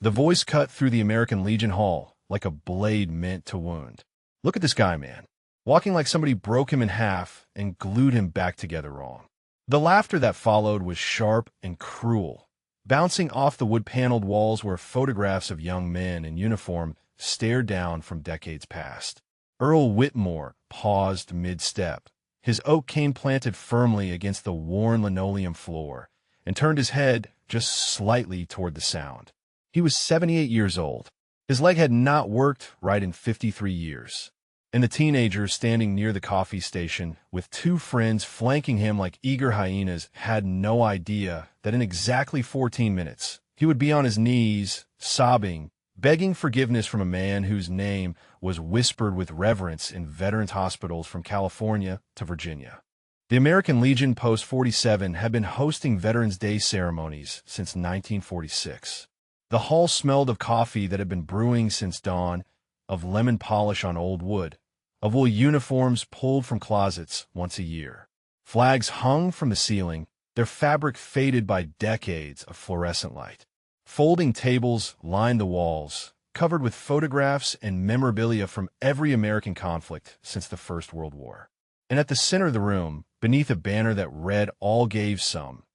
The voice cut through the American Legion Hall like a blade meant to wound. "Look at this guy, man. Walking like somebody broke him in half and glued him back together wrong." The laughter that followed was sharp and cruel. Bouncing off the wood-paneled walls were photographs of young men in uniform stared down from decades past. Earl Whitmore paused mid-step, his oak cane planted firmly against the worn linoleum floor, and turned his head just slightly toward the sound. He was 78 years old. His leg had not worked right in 53 years. And the teenager standing near the coffee station with two friends flanking him like eager hyenas had no idea that in exactly 14 minutes he would be on his knees, sobbing, begging forgiveness from a man whose name was whispered with reverence in veterans' hospitals from California to Virginia. The American Legion Post 47 had been hosting Veterans Day ceremonies since 1946. The hall smelled of coffee that had been brewing since dawn, of lemon polish on old wood, of wool uniforms pulled from closets once a year. Flags hung from the ceiling, their fabric faded by decades of fluorescent light. Folding tables lined the walls, covered with photographs and memorabilia from every American conflict since the First World War. And at the center of the room, beneath a banner that read "All gave some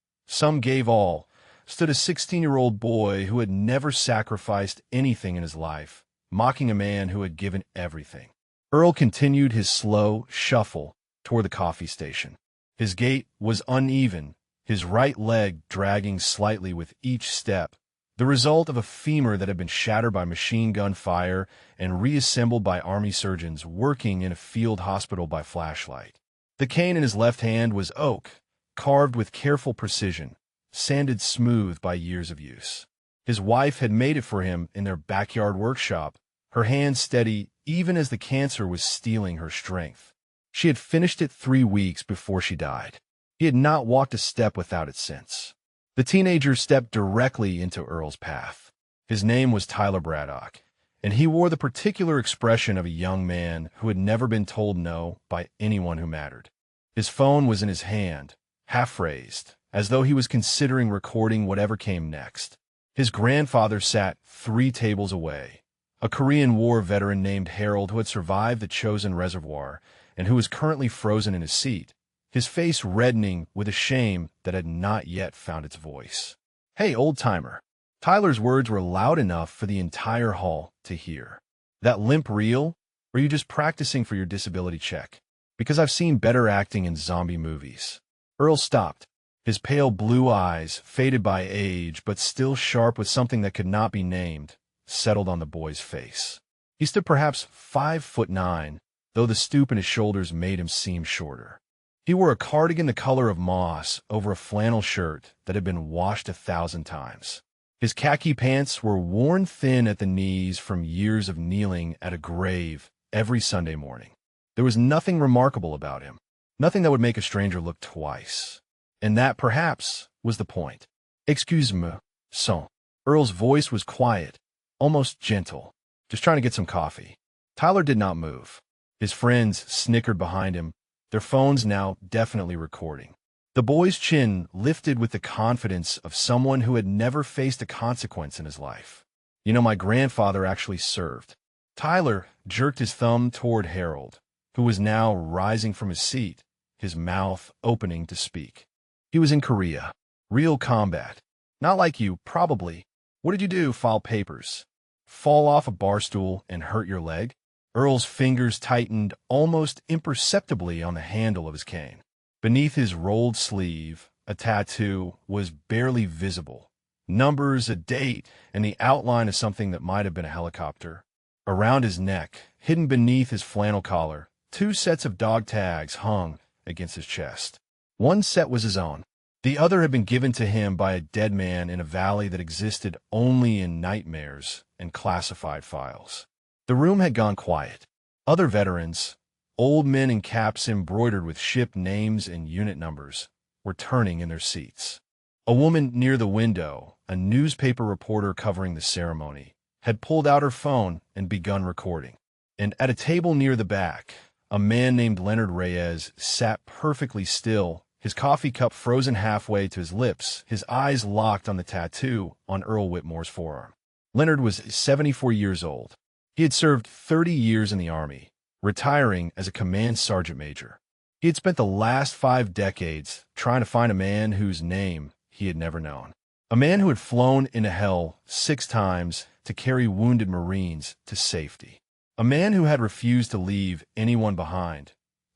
gave all," stood a 16-year-old boy who had never sacrificed anything in his life, mocking a man who had given everything. Earl continued his slow shuffle toward the coffee station. His gait was uneven, his right leg dragging slightly with each step, the result of a femur that had been shattered by machine gun fire and reassembled by Army surgeons working in a field hospital by flashlight. The cane in his left hand was oak, carved with careful precision, sanded smooth by years of use. His wife had made it for him in their backyard workshop, her hand steady even as the cancer was stealing her strength. She had finished it 3 weeks before she died. He had not walked a step without it since. The teenager stepped directly into Earl's path. His name was Tyler Braddock, and he wore the particular expression of a young man who had never been told no by anyone who mattered. His phone was in his hand, half-raised, as though he was considering recording whatever came next. His grandfather sat 3 tables away, a Korean War veteran named Harold who had survived the Chosin Reservoir and who was currently frozen in his seat, his face reddening with a shame that had not yet found its voice. "Hey, old-timer." Tyler's words were loud enough for the entire hall to hear. "That limp real? Or are you just practicing for your disability check? Because I've seen better acting in zombie movies." Earl stopped. His pale blue eyes, faded by age but still sharp with something that could not be named, settled on the boy's face. He stood perhaps 5'9", though the stoop in his shoulders made him seem shorter. He wore a cardigan the color of moss over a flannel shirt that had been washed 1,000 times. His khaki pants were worn thin at the knees from years of kneeling at a grave every Sunday morning. There was nothing remarkable about him, nothing that would make a stranger look twice. And that, perhaps, was the point. "Excuse-moi, son." Earl's voice was quiet, almost gentle. "Just trying to get some coffee." Tyler did not move. His friends snickered behind him, their phones now definitely recording. The boy's chin lifted with the confidence of someone who had never faced a consequence in his life. "You know, my grandfather actually served." Tyler jerked his thumb toward Harold, who was now rising from his seat, his mouth opening to speak. "He was in Korea. Real combat. Not like you, probably. What did you do? File papers? Fall off a bar stool and hurt your leg?" Earl's fingers tightened almost imperceptibly on the handle of his cane. Beneath his rolled sleeve, a tattoo was barely visible. Numbers, a date, and the outline of something that might have been a helicopter. Around his neck, hidden beneath his flannel collar, 2 sets of dog tags hung against his chest. One set was his own. The other had been given to him by a dead man in a valley that existed only in nightmares and classified files. The room had gone quiet. Other veterans, old men in caps embroidered with ship names and unit numbers, were turning in their seats. A woman near the window, a newspaper reporter covering the ceremony, had pulled out her phone and begun recording. And at a table near the back, a man named Leonard Reyes sat perfectly still, his coffee cup frozen halfway to his lips, his eyes locked on the tattoo on Earl Whitmore's forearm. Leonard was 74 years old. He had served 30 years in the Army, retiring as a command sergeant major. He had spent the last 5 decades trying to find a man whose name he had never known. A man who had flown into hell 6 times to carry wounded Marines to safety. A man who had refused to leave anyone behind,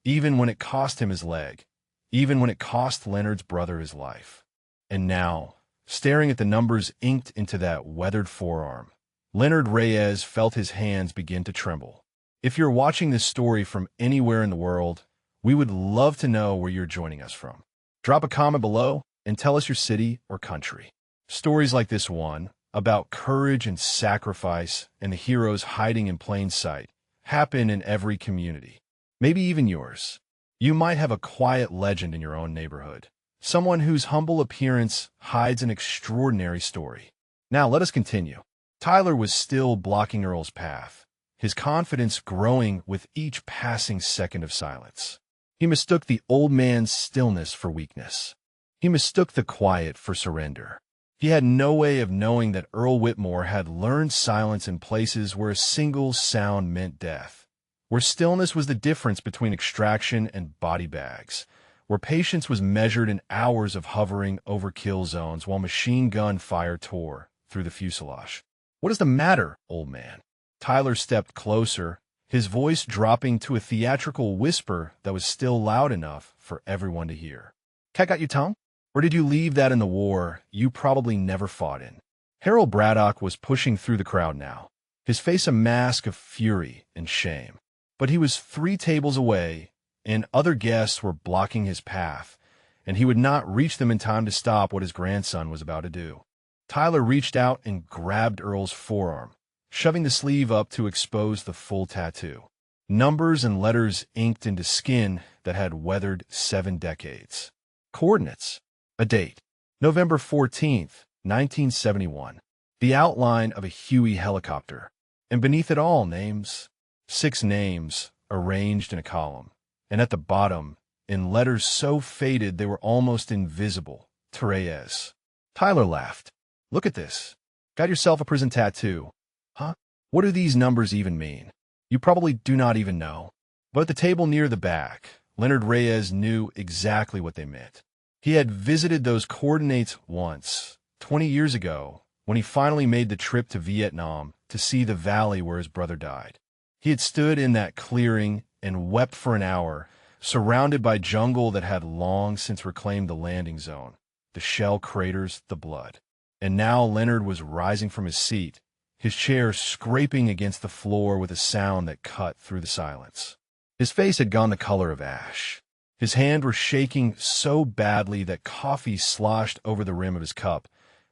even when it cost him his leg, even when it cost Leonard's brother his life. And now, staring at the numbers inked into that weathered forearm, Leonard Reyes felt his hands begin to tremble. If you're watching this story from anywhere in the world, we would love to know where you're joining us from. Drop a comment below and tell us your city or country. Stories like this one, about courage and sacrifice and the heroes hiding in plain sight, happen in every community. Maybe even yours. You might have a quiet legend in your own neighborhood, someone whose humble appearance hides an extraordinary story. Now let us continue. Tyler was still blocking Earl's path, his confidence growing with each passing second of silence. He mistook the old man's stillness for weakness. He mistook the quiet for surrender. He had no way of knowing that Earl Whitmore had learned silence in places where a single sound meant death, where stillness was the difference between extraction and body bags, where patience was measured in hours of hovering over kill zones while machine gun fire tore through the fuselage. "What is the matter, old man?" Tyler stepped closer, his voice dropping to a theatrical whisper that was still loud enough for everyone to hear. "Cat got your tongue? Or did you leave that in the war you probably never fought in?" Harold Braddock was pushing through the crowd now, his face a mask of fury and shame. But he was 3 tables away, and other guests were blocking his path, and he would not reach them in time to stop what his grandson was about to do. Tyler reached out and grabbed Earl's forearm, shoving the sleeve up to expose the full tattoo. Numbers and letters inked into skin that had weathered 7 decades. Coordinates. A date. November 14th, 1971. The outline of a Huey helicopter. And beneath it all, names. 6 names, arranged in a column. And at the bottom, in letters so faded they were almost invisible, Reyes. Tyler laughed. "Look at this. Got yourself a prison tattoo. Huh? What do these numbers even mean? You probably do not even know." But at the table near the back, Leonard Reyes knew exactly what they meant. He had visited those coordinates once, 20 years ago, when he finally made the trip to Vietnam to see the valley where his brother died. He had stood in that clearing and wept for an hour, surrounded by jungle that had long since reclaimed the landing zone, the shell craters, the blood. And now Leonard was rising from his seat, his chair scraping against the floor with a sound that cut through the silence. His face had gone the color of ash. His hands were shaking so badly that coffee sloshed over the rim of his cup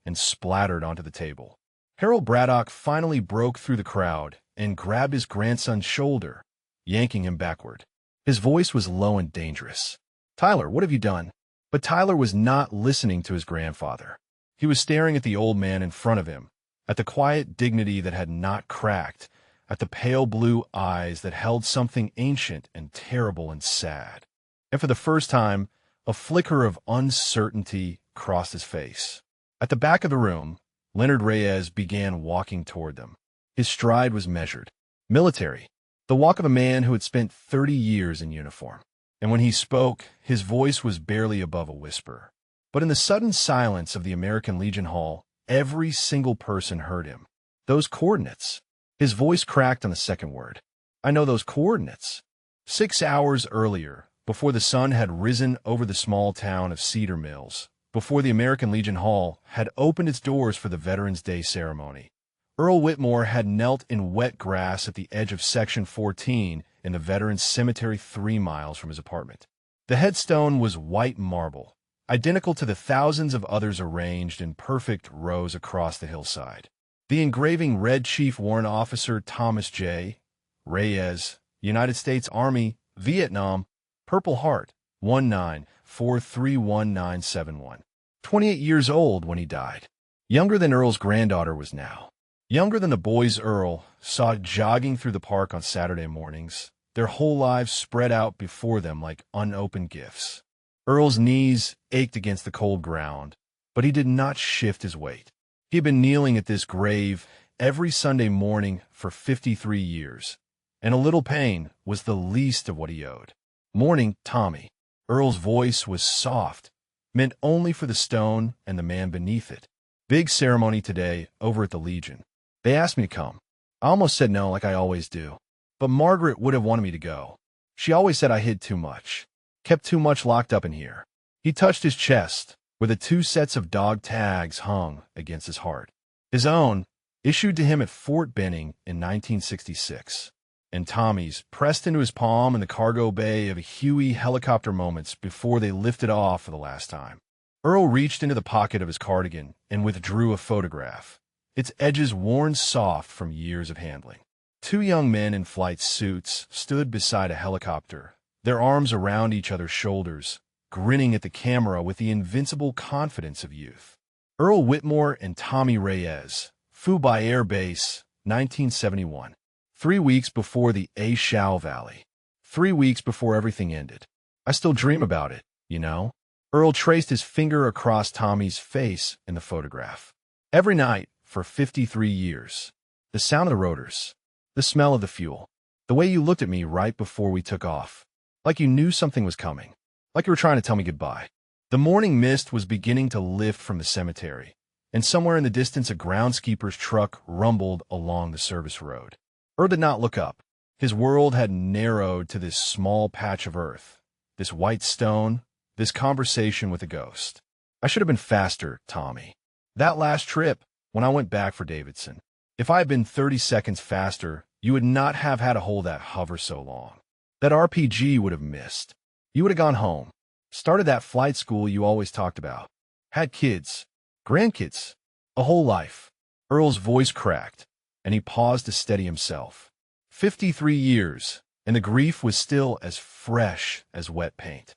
and splattered onto the table. Harold Braddock finally broke through the crowd and grabbed his grandson's shoulder, yanking him backward. His voice was low and dangerous. "Tyler, what have you done?" But Tyler was not listening to his grandfather. He was staring at the old man in front of him, at the quiet dignity that had not cracked, at the pale blue eyes that held something ancient and terrible and sad. And for the first time, a flicker of uncertainty crossed his face. At the back of the room, Leonard Reyes began walking toward them. His stride was measured, military, the walk of a man who had spent 30 years in uniform. And when he spoke, his voice was barely above a whisper. But in the sudden silence of the American Legion Hall, every single person heard him. "Those coordinates." His voice cracked on the second word. "I know those coordinates." 6 hours earlier, before the sun had risen over the small town of Cedar Mills, before the American Legion Hall had opened its doors for the Veterans Day ceremony, Earl Whitmore had knelt in wet grass at the edge of Section 14 in the Veterans Cemetery 3 miles from his apartment. The headstone was white marble, identical to the thousands of others arranged in perfect rows across the hillside. The engraving read Chief Warrant Officer Thomas J. Reyes, United States Army, Vietnam, Purple Heart, 19431971. 28 years old when he died. Younger than Earl's granddaughter was now. Younger than the boys Earl saw jogging through the park on Saturday mornings, their whole lives spread out before them like unopened gifts. Earl's knees ached against the cold ground, but he did not shift his weight. He had been kneeling at this grave every Sunday morning for 53 years, and a little pain was the least of what he owed. Morning, Tommy. Earl's voice was soft, meant only for the stone and the man beneath it. Big ceremony today over at the Legion. They asked me to come. I almost said no like I always do, but Margaret would have wanted me to go. She always said I hid too much, kept too much locked up in here. He touched his chest, where the 2 sets of dog tags hung against his heart. His own, issued to him at Fort Benning in 1966, and Tommy's, pressed into his palm in the cargo bay of a Huey helicopter moments before they lifted off for the last time. Earl reached into the pocket of his cardigan and withdrew a photograph, its edges worn soft from years of handling. 2 young men in flight suits stood beside a helicopter, their arms around each other's shoulders, grinning at the camera with the invincible confidence of youth. Earl Whitmore and Tommy Reyes, Fubai Air Base, 1971. 3 weeks before the A Shao Valley. 3 weeks before everything ended. I still dream about it, you know? Earl traced his finger across Tommy's face in the photograph. Every night for 53 years. The sound of the rotors. The smell of the fuel. The way you looked at me right before we took off. Like you knew something was coming. Like you were trying to tell me goodbye. The morning mist was beginning to lift from the cemetery, and somewhere in the distance a groundskeeper's truck rumbled along the service road. Earl did not look up. His world had narrowed to this small patch of earth, this white stone, this conversation with a ghost. I should have been faster, Tommy. That last trip, when I went back for Davidson. If I had been 30 seconds faster, you would not have had to hold that hover so long. That RPG would have missed. You would have gone home. Started that flight school you always talked about. Had kids. Grandkids. A whole life. Earl's voice cracked, and he paused to steady himself. 53 years, and the grief was still as fresh as wet paint.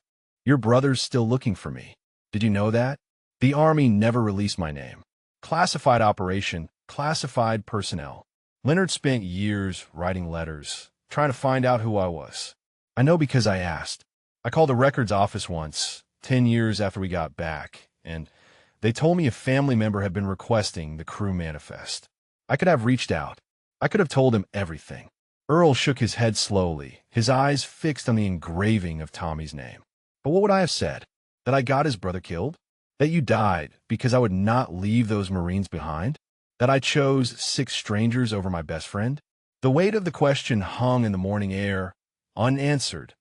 Your brother's still looking for me. Did you know that? The Army never released my name. Classified operation, classified personnel. Leonard spent years writing letters, trying to find out who I was. I know because I asked. I called the records office once, 10 years after we got back, and they told me a family member had been requesting the crew manifest. I could have reached out. I could have told him everything. Earl shook his head slowly, his eyes fixed on the engraving of Tommy's name. But what would I have said? That I got his brother killed? That you died because I would not leave those Marines behind? That I chose 6 strangers over my best friend? The weight of the question hung in the morning air, unanswered,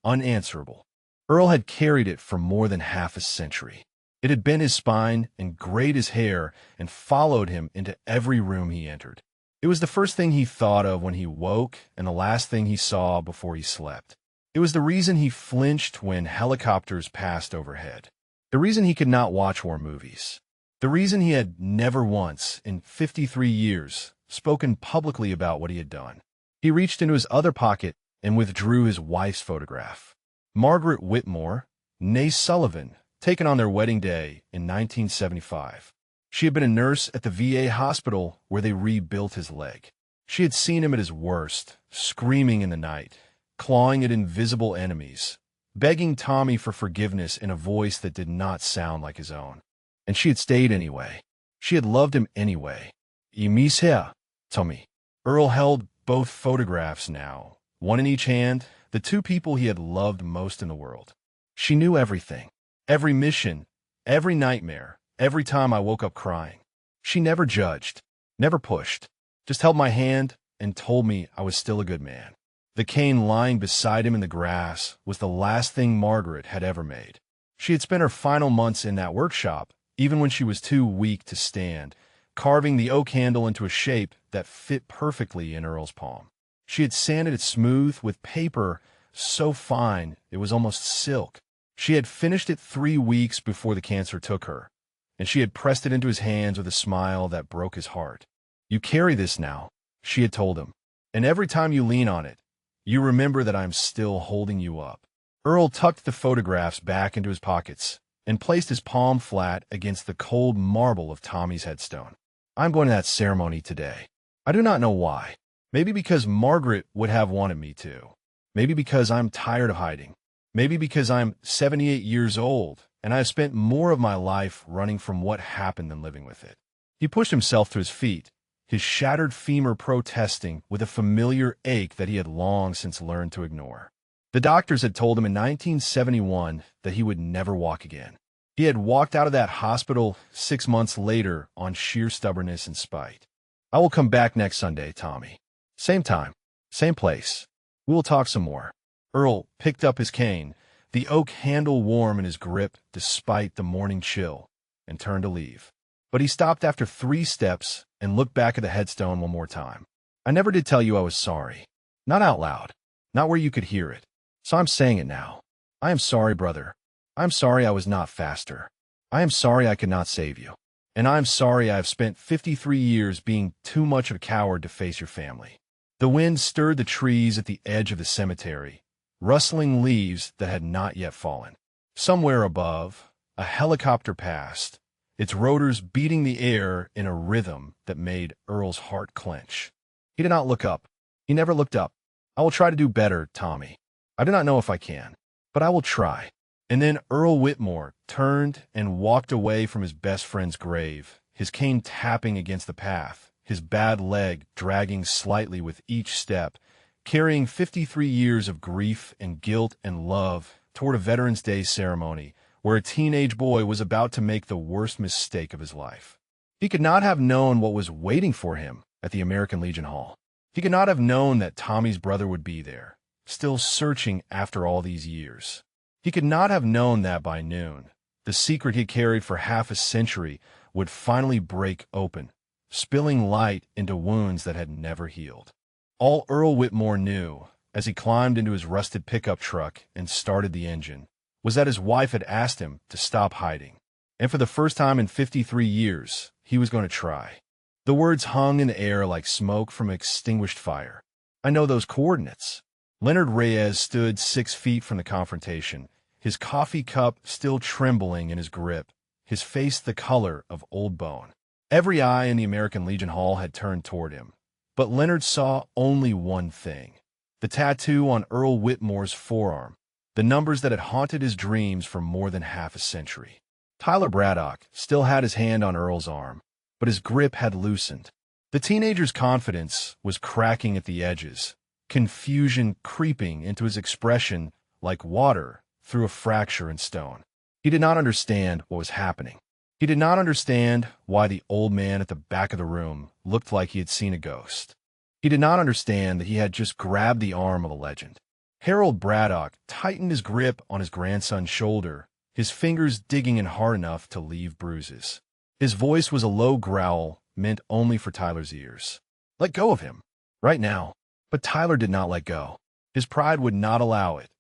unanswerable. Earl had carried it for more than half a century. It had been his spine and grayed his hair and followed him into every room he entered. It was the first thing he thought of when he woke and the last thing he saw before he slept. It was the reason he flinched when helicopters passed overhead. The reason he could not watch war movies. The reason he had never once, in 53 years, spoken publicly about what he had done. He reached into his other pocket and withdrew his wife's photograph. Margaret Whitmore, née Sullivan, taken on their wedding day in 1975. She had been a nurse at the VA hospital where they rebuilt his leg. She had seen him at his worst, screaming in the night, clawing at invisible enemies, begging Tommy for forgiveness in a voice that did not sound like his own. And she had stayed anyway. She had loved him anyway. "You miss her, Tommy." Earl held both photographs now, one in each hand, the 2 people he had loved most in the world. She knew everything. Every mission, every nightmare, every time I woke up crying. She never judged, never pushed, just held my hand and told me I was still a good man. The cane lying beside him in the grass was the last thing Margaret had ever made. She had spent her final months in that workshop, even when she was too weak to stand, carving the oak handle into a shape that fit perfectly in Earl's palm. She had sanded it smooth with paper so fine it was almost silk. She had finished it 3 weeks before the cancer took her, and she had pressed it into his hands with a smile that broke his heart. "You carry this now," she had told him, "and every time you lean on it, you remember that I'm still holding you up." Earl tucked the photographs back into his pockets and placed his palm flat against the cold marble of Tommy's headstone. "I'm going to that ceremony today. I do not know why. Maybe because Margaret would have wanted me to. Maybe because I'm tired of hiding. Maybe because I'm 78 years old and I have spent more of my life running from what happened than living with it." He pushed himself to his feet, his shattered femur protesting with a familiar ache that he had long since learned to ignore. The doctors had told him in 1971 that he would never walk again. He had walked out of that hospital 6 months later on sheer stubbornness and spite. "I will come back next Sunday, Tommy. Same time, same place. We will talk some more." Earl picked up his cane, the oak handle warm in his grip despite the morning chill, and turned to leave. But he stopped after 3 steps and looked back at the headstone one more time. "I never did tell you I was sorry. Not out loud. Not where you could hear it. So I'm saying it now. I am sorry, brother. I am sorry I was not faster. I am sorry I could not save you. And I am sorry I have spent 53 years being too much of a coward to face your family." The wind stirred the trees at the edge of the cemetery, rustling leaves that had not yet fallen. Somewhere above, a helicopter passed, its rotors beating the air in a rhythm that made Earl's heart clench. He did not look up. He never looked up. "I will try to do better, Tommy. I do not know if I can, but I will try." And then Earl Whitmore turned and walked away from his best friend's grave, his cane tapping against the path, his bad leg dragging slightly with each step, carrying 53 years of grief and guilt and love toward a Veterans Day ceremony where a teenage boy was about to make the worst mistake of his life. He could not have known what was waiting for him at the American Legion Hall. He could not have known that Tommy's brother would be there, still searching after all these years. He could not have known that by noon, the secret he carried for half a century would finally break open, spilling light into wounds that had never healed. All Earl Whitmore knew, as he climbed into his rusted pickup truck and started the engine, was that his wife had asked him to stop hiding. And for the first time in 53 years, he was going to try. The words hung in the air like smoke from extinguished fire. "I know those coordinates." Leonard Reyes stood 6 feet from the confrontation, his coffee cup still trembling in his grip, his face the color of old bone. Every eye in the American Legion Hall had turned toward him, but Leonard saw only one thing: the tattoo on Earl Whitmore's forearm, the numbers that had haunted his dreams for more than half a century. Tyler Braddock still had his hand on Earl's arm, but his grip had loosened. The teenager's confidence was cracking at the edges, confusion creeping into his expression like water through a fracture in stone. He did not understand what was happening. He did not understand why the old man at the back of the room looked like he had seen a ghost. He did not understand that he had just grabbed the arm of a legend. Harold Braddock tightened his grip on his grandson's shoulder, his fingers digging in hard enough to leave bruises. His voice was a low growl meant only for Tyler's ears. "Let go of him, right now." But Tyler did not let go. His pride would not allow it,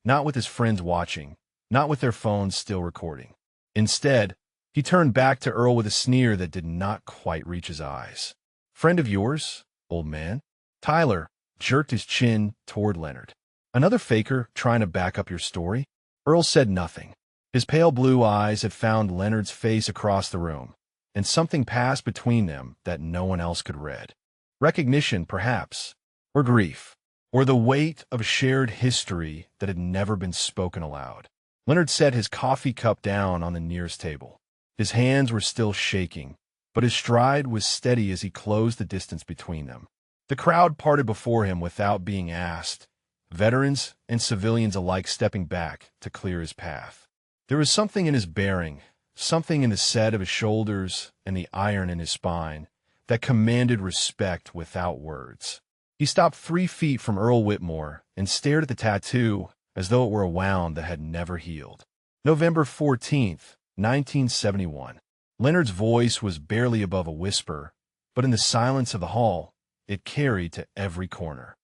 not with his friends watching, not with their phones still recording. Instead, he turned back to Earl with a sneer that did not quite reach his eyes. "Friend of yours, old man?" Tyler jerked his chin toward Leonard. "Another faker trying to back up your story?" Earl said nothing. His pale blue eyes had found Leonard's face across the room, and something passed between them that no one else could read. Recognition, perhaps, or grief, or the weight of a shared history that had never been spoken aloud. Leonard set his coffee cup down on the nearest table. His hands were still shaking, but his stride was steady as he closed the distance between them. The crowd parted before him without being asked, veterans and civilians alike stepping back to clear his path. There was something in his bearing, something in the set of his shoulders and the iron in his spine, that commanded respect without words. He stopped 3 feet from Earl Whitmore and stared at the tattoo as though it were a wound that had never healed. November 14th, 1971. Leonard's voice was barely above a whisper, but in the silence of the hall, it carried to every corner.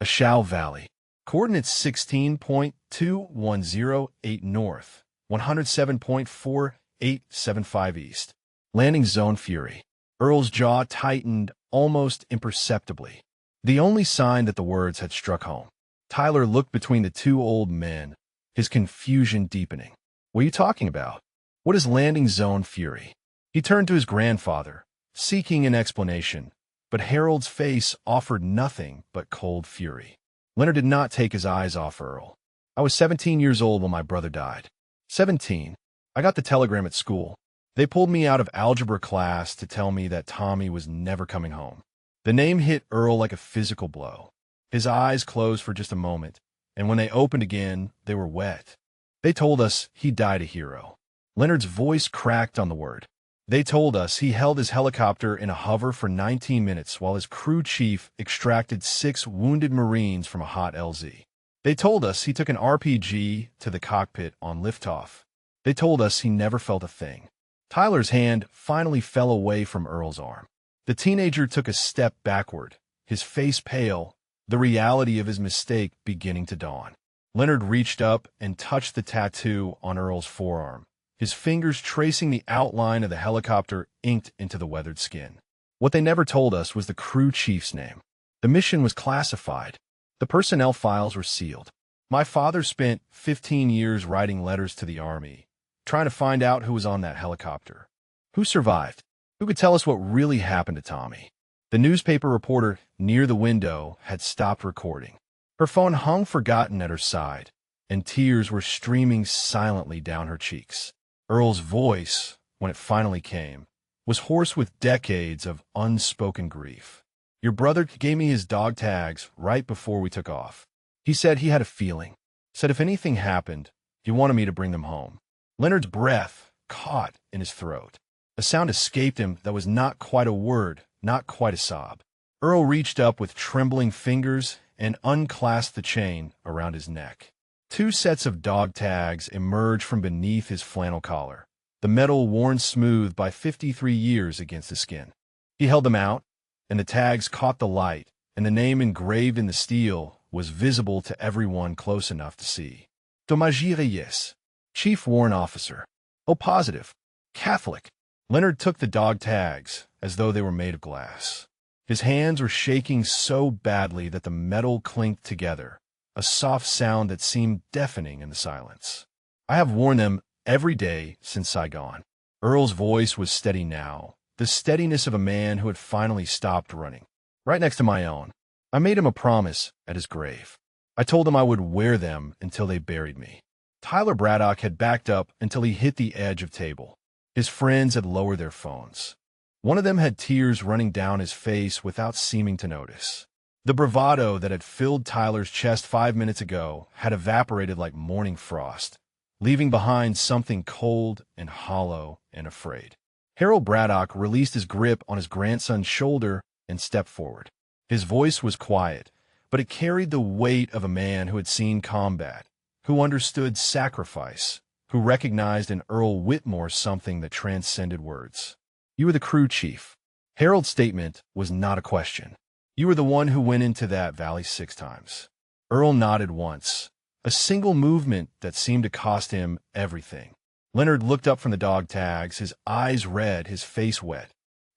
Ashau Valley. Coordinates 16.2108 north, 107.4875 east. Landing zone Fury. Earl's jaw tightened almost imperceptibly, the only sign that the words had struck home. Tyler looked between the 2 old men, his confusion deepening. "What are you talking about? What is landing zone Fury?" He turned to his grandfather, seeking an explanation, but Harold's face offered nothing but cold fury. Leonard did not take his eyes off Earl. "I was 17 years old when my brother died. 17. I got the telegram at school. They pulled me out of algebra class to tell me that Tommy was never coming home. The name hit Earl like a physical blow. His eyes closed for just a moment, and when they opened again, they were wet. They told us he died a hero. Leonard's voice cracked on the word. They told us he held his helicopter in a hover for 19 minutes while his crew chief extracted 6 wounded Marines from a hot LZ. They told us he took an RPG to the cockpit on liftoff. They told us he never felt a thing. Tyler's hand finally fell away from Earl's arm. The teenager took a step backward, his face pale, the reality of his mistake beginning to dawn. Leonard reached up and touched the tattoo on Earl's forearm, his fingers tracing the outline of the helicopter inked into the weathered skin. What they never told us was the crew chief's name. The mission was classified. The personnel files were sealed. My father spent 15 years writing letters to the Army, trying to find out who was on that helicopter. Who survived? Who could tell us what really happened to Tommy? The newspaper reporter near the window had stopped recording. Her phone hung forgotten at her side, and tears were streaming silently down her cheeks. Earl's voice, when it finally came, was hoarse with decades of unspoken grief. Your brother gave me his dog tags right before we took off. He said he had a feeling. Said if anything happened, he wanted me to bring them home. Leonard's breath caught in his throat. A sound escaped him that was not quite a word, not quite a sob. Earl reached up with trembling fingers and unclasped the chain around his neck. 2 sets of dog tags emerged from beneath his flannel collar, the metal worn smooth by 53 years against the skin. He held them out, and the tags caught the light, and the name engraved in the steel was visible to everyone close enough to see. Dommage Reyes, Chief Warrant Officer. Oh, positive. Catholic. Leonard took the dog tags as though they were made of glass. His hands were shaking so badly that the metal clinked together, a soft sound that seemed deafening in the silence. I have worn them every day since Saigon. Earl's voice was steady now, the steadiness of a man who had finally stopped running. Right next to my own. I made him a promise at his grave. I told him I would wear them until they buried me. Tyler Braddock had backed up until he hit the edge of table. His friends had lowered their phones. One of them had tears running down his face without seeming to notice. The bravado that had filled Tyler's chest 5 minutes ago had evaporated like morning frost, leaving behind something cold and hollow and afraid. Harold Braddock released his grip on his grandson's shoulder and stepped forward. His voice was quiet, but it carried the weight of a man who had seen combat, who understood sacrifice, who recognized in Earl Whitmore something that transcended words. You were the crew chief. Harold's statement was not a question. You were the one who went into that valley 6 times. Earl nodded once, a single movement that seemed to cost him everything. Leonard looked up from the dog tags, his eyes red, his face wet.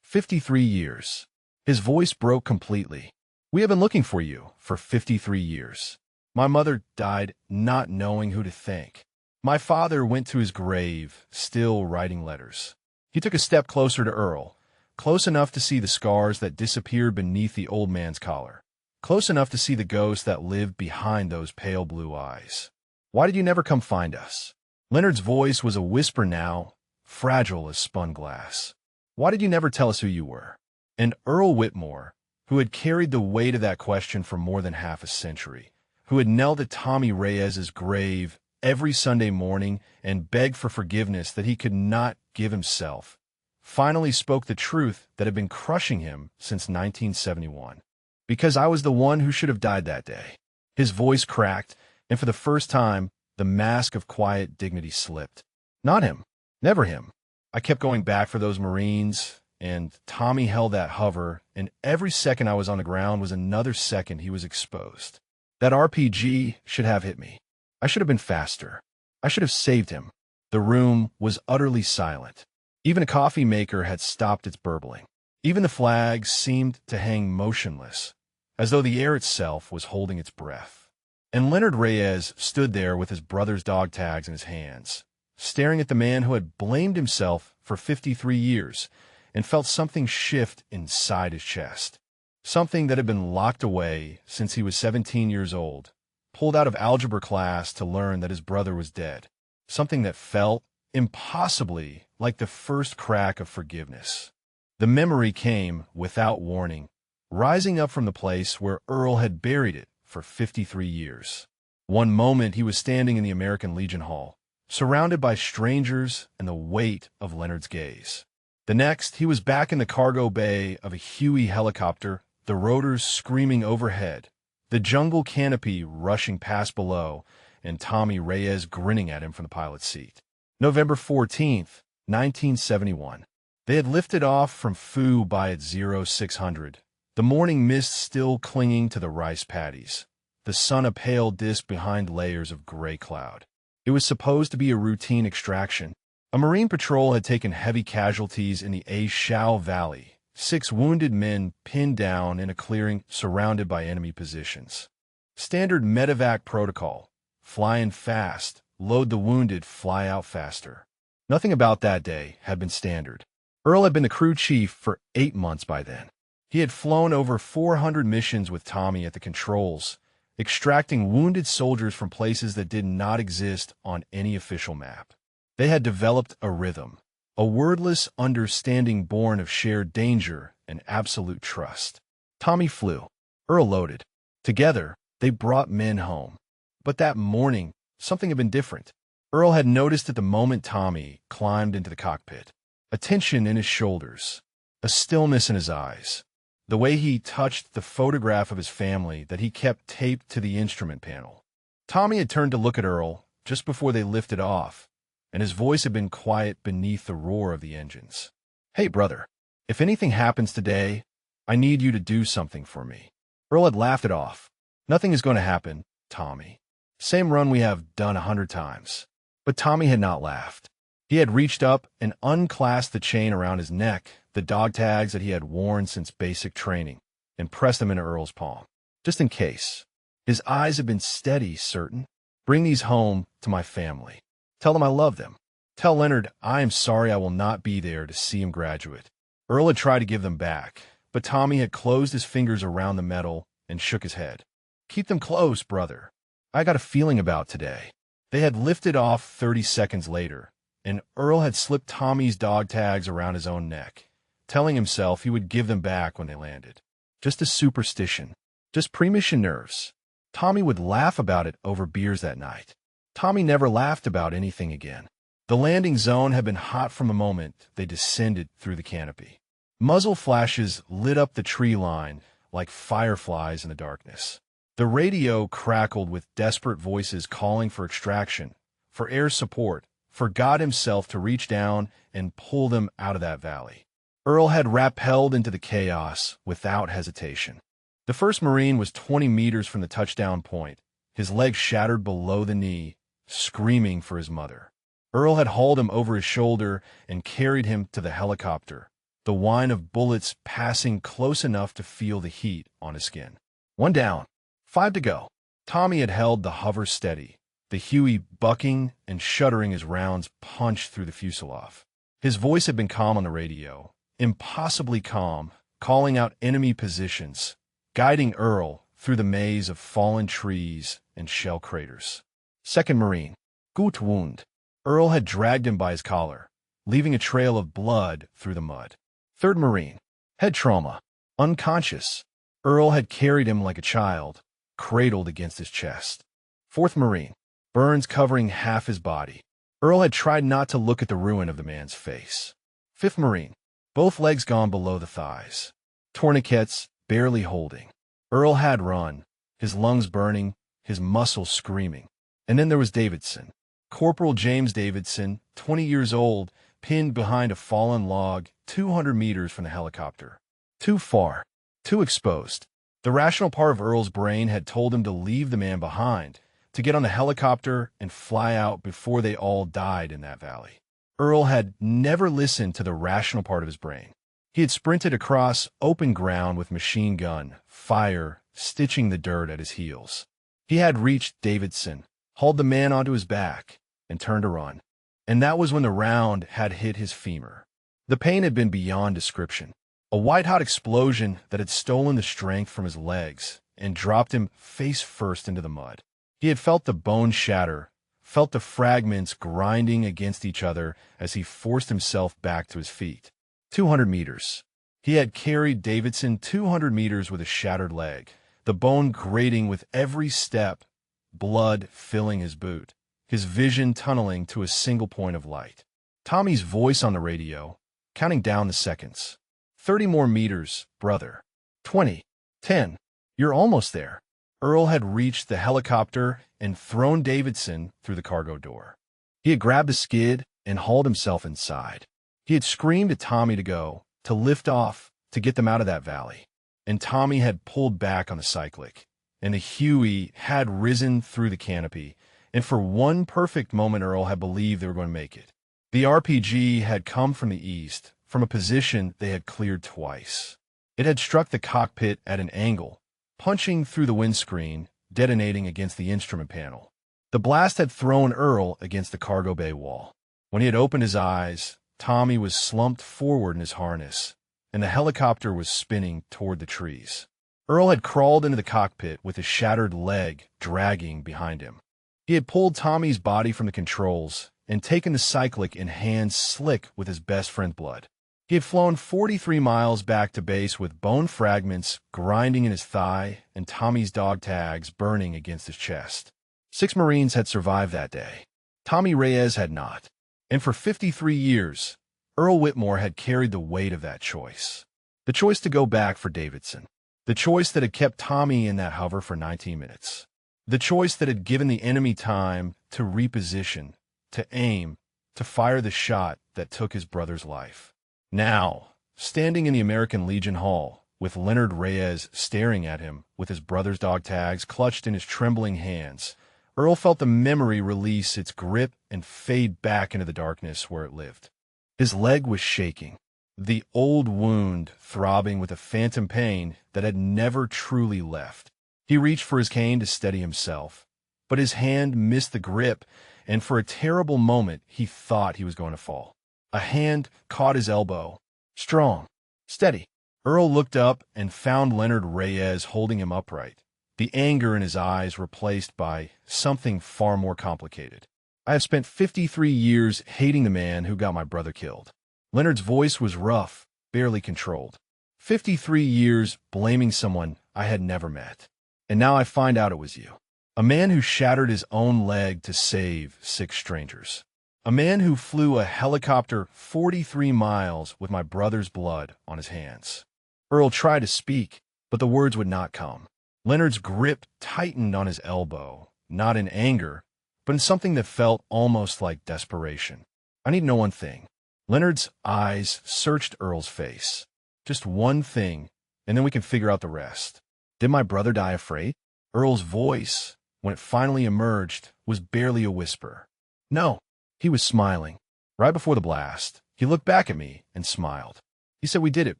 53 years. His voice broke completely. We have been looking for you for 53 years. My mother died not knowing who to thank. My father went to his grave, still writing letters. He took a step closer to Earl, close enough to see the scars that disappeared beneath the old man's collar, close enough to see the ghost that lived behind those pale blue eyes. Why did you never come find us? Leonard's voice was a whisper now, fragile as spun glass. Why did you never tell us who you were? And Earl Whitmore, who had carried the weight of that question for more than half a century, who had knelt at Tommy Reyes's grave every Sunday morning and begged for forgiveness that he could not give himself, finally spoke the truth that had been crushing him since 1971. Because I was the one who should have died that day. His voice cracked, and for the first time, the mask of quiet dignity slipped. Not him. Never him. I kept going back for those Marines, and Tommy held that hover, and every second I was on the ground was another second he was exposed. That RPG should have hit me. I should have been faster. I should have saved him. The room was utterly silent. Even a coffee maker had stopped its burbling. Even the flags seemed to hang motionless, as though the air itself was holding its breath. And Leonard Reyes stood there with his brother's dog tags in his hands, staring at the man who had blamed himself for 53 years and felt something shift inside his chest. Something that had been locked away since he was 17 years old, pulled out of algebra class to learn that his brother was dead. Something that felt impossibly like the first crack of forgiveness. The memory came, without warning, rising up from the place where Earl had buried it for 53 years. One moment he was standing in the American Legion Hall, surrounded by strangers and the weight of Leonard's gaze. The next, he was back in the cargo bay of a Huey helicopter, the rotors screaming overhead, the jungle canopy rushing past below, and Tommy Reyes grinning at him from the pilot's seat. November 14th, 1971. They had lifted off from Fu by at 0600, the morning mist still clinging to the rice paddies, the sun a pale disk behind layers of gray cloud. It was supposed to be a routine extraction. A Marine patrol had taken heavy casualties in the A Shao Valley, 6 wounded men pinned down in a clearing surrounded by enemy positions. Standard medevac protocol: fly in fast, load the wounded, fly out faster. Nothing about that day had been standard. Earl had been the crew chief for 8 months by then. He had flown over 400 missions with Tommy at the controls, extracting wounded soldiers from places that did not exist on any official map. They had developed a rhythm, a wordless understanding born of shared danger and absolute trust. Tommy flew. Earl loaded. Together, they brought men home. But that morning, something had been different. Earl had noticed at the moment Tommy climbed into the cockpit. A tension in his shoulders, a stillness in his eyes, the way he touched the photograph of his family that he kept taped to the instrument panel. Tommy had turned to look at Earl just before they lifted off, and his voice had been quiet beneath the roar of the engines. "Hey, brother, if anything happens today, I need you to do something for me." Earl had laughed it off. "Nothing is going to happen, Tommy. Same run we have done 100 times. But Tommy had not laughed. He had reached up and unclasped the chain around his neck, the dog tags that he had worn since basic training, and pressed them into Earl's palm. "Just in case." His eyes had been steady, certain. "Bring these home to my family. Tell them I love them. Tell Leonard I am sorry I will not be there to see him graduate." Earl had tried to give them back, but Tommy had closed his fingers around the metal and shook his head. "Keep them close, brother. I got a feeling about today." They had lifted off 30 seconds later, and Earl had slipped Tommy's dog tags around his own neck, telling himself he would give them back when they landed. Just a superstition. Just pre-mission nerves. Tommy would laugh about it over beers that night. Tommy never laughed about anything again. The landing zone had been hot from the moment they descended through the canopy. Muzzle flashes lit up the tree line like fireflies in the darkness. The radio crackled with desperate voices calling for extraction, for air support, for God himself to reach down and pull them out of that valley. Earl had rappelled into the chaos without hesitation. The first Marine was 20 meters from the touchdown point, his legs shattered below the knee, screaming for his mother. Earl had hauled him over his shoulder and carried him to the helicopter, the whine of bullets passing close enough to feel the heat on his skin. One down. 5 to go. Tommy had held the hover steady, the Huey bucking and shuddering as rounds punched through the fuselage. His voice had been calm on the radio, impossibly calm, calling out enemy positions, guiding Earl through the maze of fallen trees and shell craters. Second Marine. Gut wound. Earl had dragged him by his collar, leaving a trail of blood through the mud. Third Marine. Head trauma. Unconscious. Earl had carried him like a child, cradled against his chest. Fourth Marine. Burns covering half his body. Earl had tried not to look at the ruin of the man's face. Fifth Marine. Both legs gone below the thighs. Tourniquets barely holding. Earl had run, his lungs burning, his muscles screaming. And then there was Davidson. Corporal James Davidson, 20 years old, pinned behind a fallen log 200 meters from the helicopter. Too far. Too exposed. The rational part of Earl's brain had told him to leave the man behind, to get on the helicopter and fly out before they all died in that valley. Earl had never listened to the rational part of his brain. He had sprinted across open ground with machine gun, fire, stitching the dirt at his heels. He had reached Davidson, hauled the man onto his back, and turned to run. And that was when the round had hit his femur. The pain had been beyond description. A white-hot explosion that had stolen the strength from his legs and dropped him face first into the mud. He had felt the bone shatter, felt the fragments grinding against each other as he forced himself back to his feet. 200 meters. He had carried Davidson 200 meters with a shattered leg, the bone grating with every step, blood filling his boot, his vision tunneling to a single point of light. Tommy's voice on the radio, counting down the seconds. 30 more meters, brother. 20. 10. You're almost there. Earl had reached the helicopter and thrown Davidson through the cargo door. He had grabbed a skid and hauled himself inside. He had screamed at Tommy to go, to lift off, to get them out of that valley. And Tommy had pulled back on the cyclic, and the Huey had risen through the canopy, and for one perfect moment Earl had believed they were going to make it. The RPG had come from the east, from a position they had cleared twice. It had struck the cockpit at an angle, punching through the windscreen, detonating against the instrument panel. The blast had thrown Earl against the cargo bay wall. When he had opened his eyes, Tommy was slumped forward in his harness, and the helicopter was spinning toward the trees. Earl had crawled into the cockpit with his shattered leg dragging behind him. He had pulled Tommy's body from the controls and taken the cyclic in hands slick with his best friend's blood. He had flown 43 miles back to base with bone fragments grinding in his thigh and Tommy's dog tags burning against his chest. 6 Marines had survived that day. Tommy Reyes had not. And for 53 years, Earl Whitmore had carried the weight of that choice. The choice to go back for Davidson. The choice that had kept Tommy in that hover for 19 minutes. The choice that had given the enemy time to reposition, to aim, to fire the shot that took his brother's life. Now, standing in the American Legion Hall, with Leonard Reyes staring at him with his brother's dog tags clutched in his trembling hands, Earl felt the memory release its grip and fade back into the darkness where it lived. His leg was shaking, the old wound throbbing with a phantom pain that had never truly left. He reached for his cane to steady himself, but his hand missed the grip, and for a terrible moment he thought he was going to fall. A hand caught his elbow. Strong. Steady. Earl looked up and found Leonard Reyes holding him upright, the anger in his eyes replaced by something far more complicated. I have spent 53 years hating the man who got my brother killed. Leonard's voice was rough, barely controlled. 53 years blaming someone I had never met. And now I find out it was you. A man who shattered his own leg to save 6 strangers. A man who flew a helicopter 43 miles with my brother's blood on his hands. Earl tried to speak, but the words would not come. Leonard's grip tightened on his elbow, not in anger, but in something that felt almost like desperation. I need to know one thing. Leonard's eyes searched Earl's face. Just one thing, and then we can figure out the rest. Did my brother die afraid? Earl's voice, when it finally emerged, was barely a whisper. No. He was smiling. Right before the blast, he looked back at me and smiled. He said, "We did it,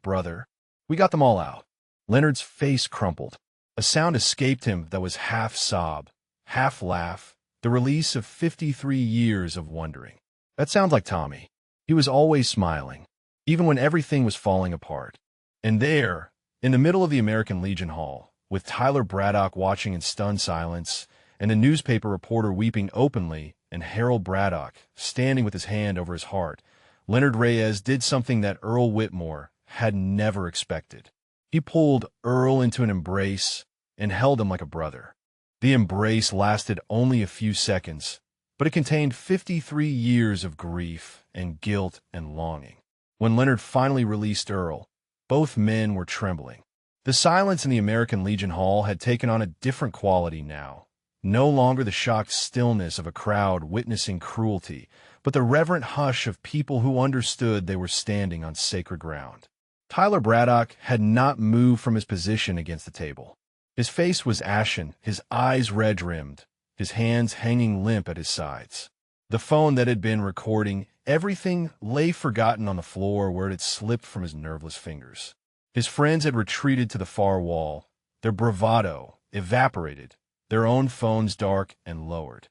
brother. We got them all out." Leonard's face crumpled. A sound escaped him that was half sob, half laugh, the release of 53 years of wondering. That sounds like Tommy. He was always smiling, even when everything was falling apart. And there, in the middle of the American Legion Hall, with Tyler Braddock watching in stunned silence, and a newspaper reporter weeping openly, and Harold Braddock standing with his hand over his heart, Leonard Reyes did something that Earl Whitmore had never expected. He pulled Earl into an embrace and held him like a brother. The embrace lasted only a few seconds, but it contained 53 years of grief and guilt and longing. When Leonard finally released Earl, both men were trembling. The silence in the American Legion Hall had taken on a different quality now. No longer the shocked stillness of a crowd witnessing cruelty, but the reverent hush of people who understood they were standing on sacred ground. Tyler Braddock had not moved from his position against the table. His face was ashen, his eyes red-rimmed, his hands hanging limp at his sides. The phone that had been recording everything lay forgotten on the floor where it had slipped from his nerveless fingers. His friends had retreated to the far wall, their bravado evaporated, their own phones dark and lowered.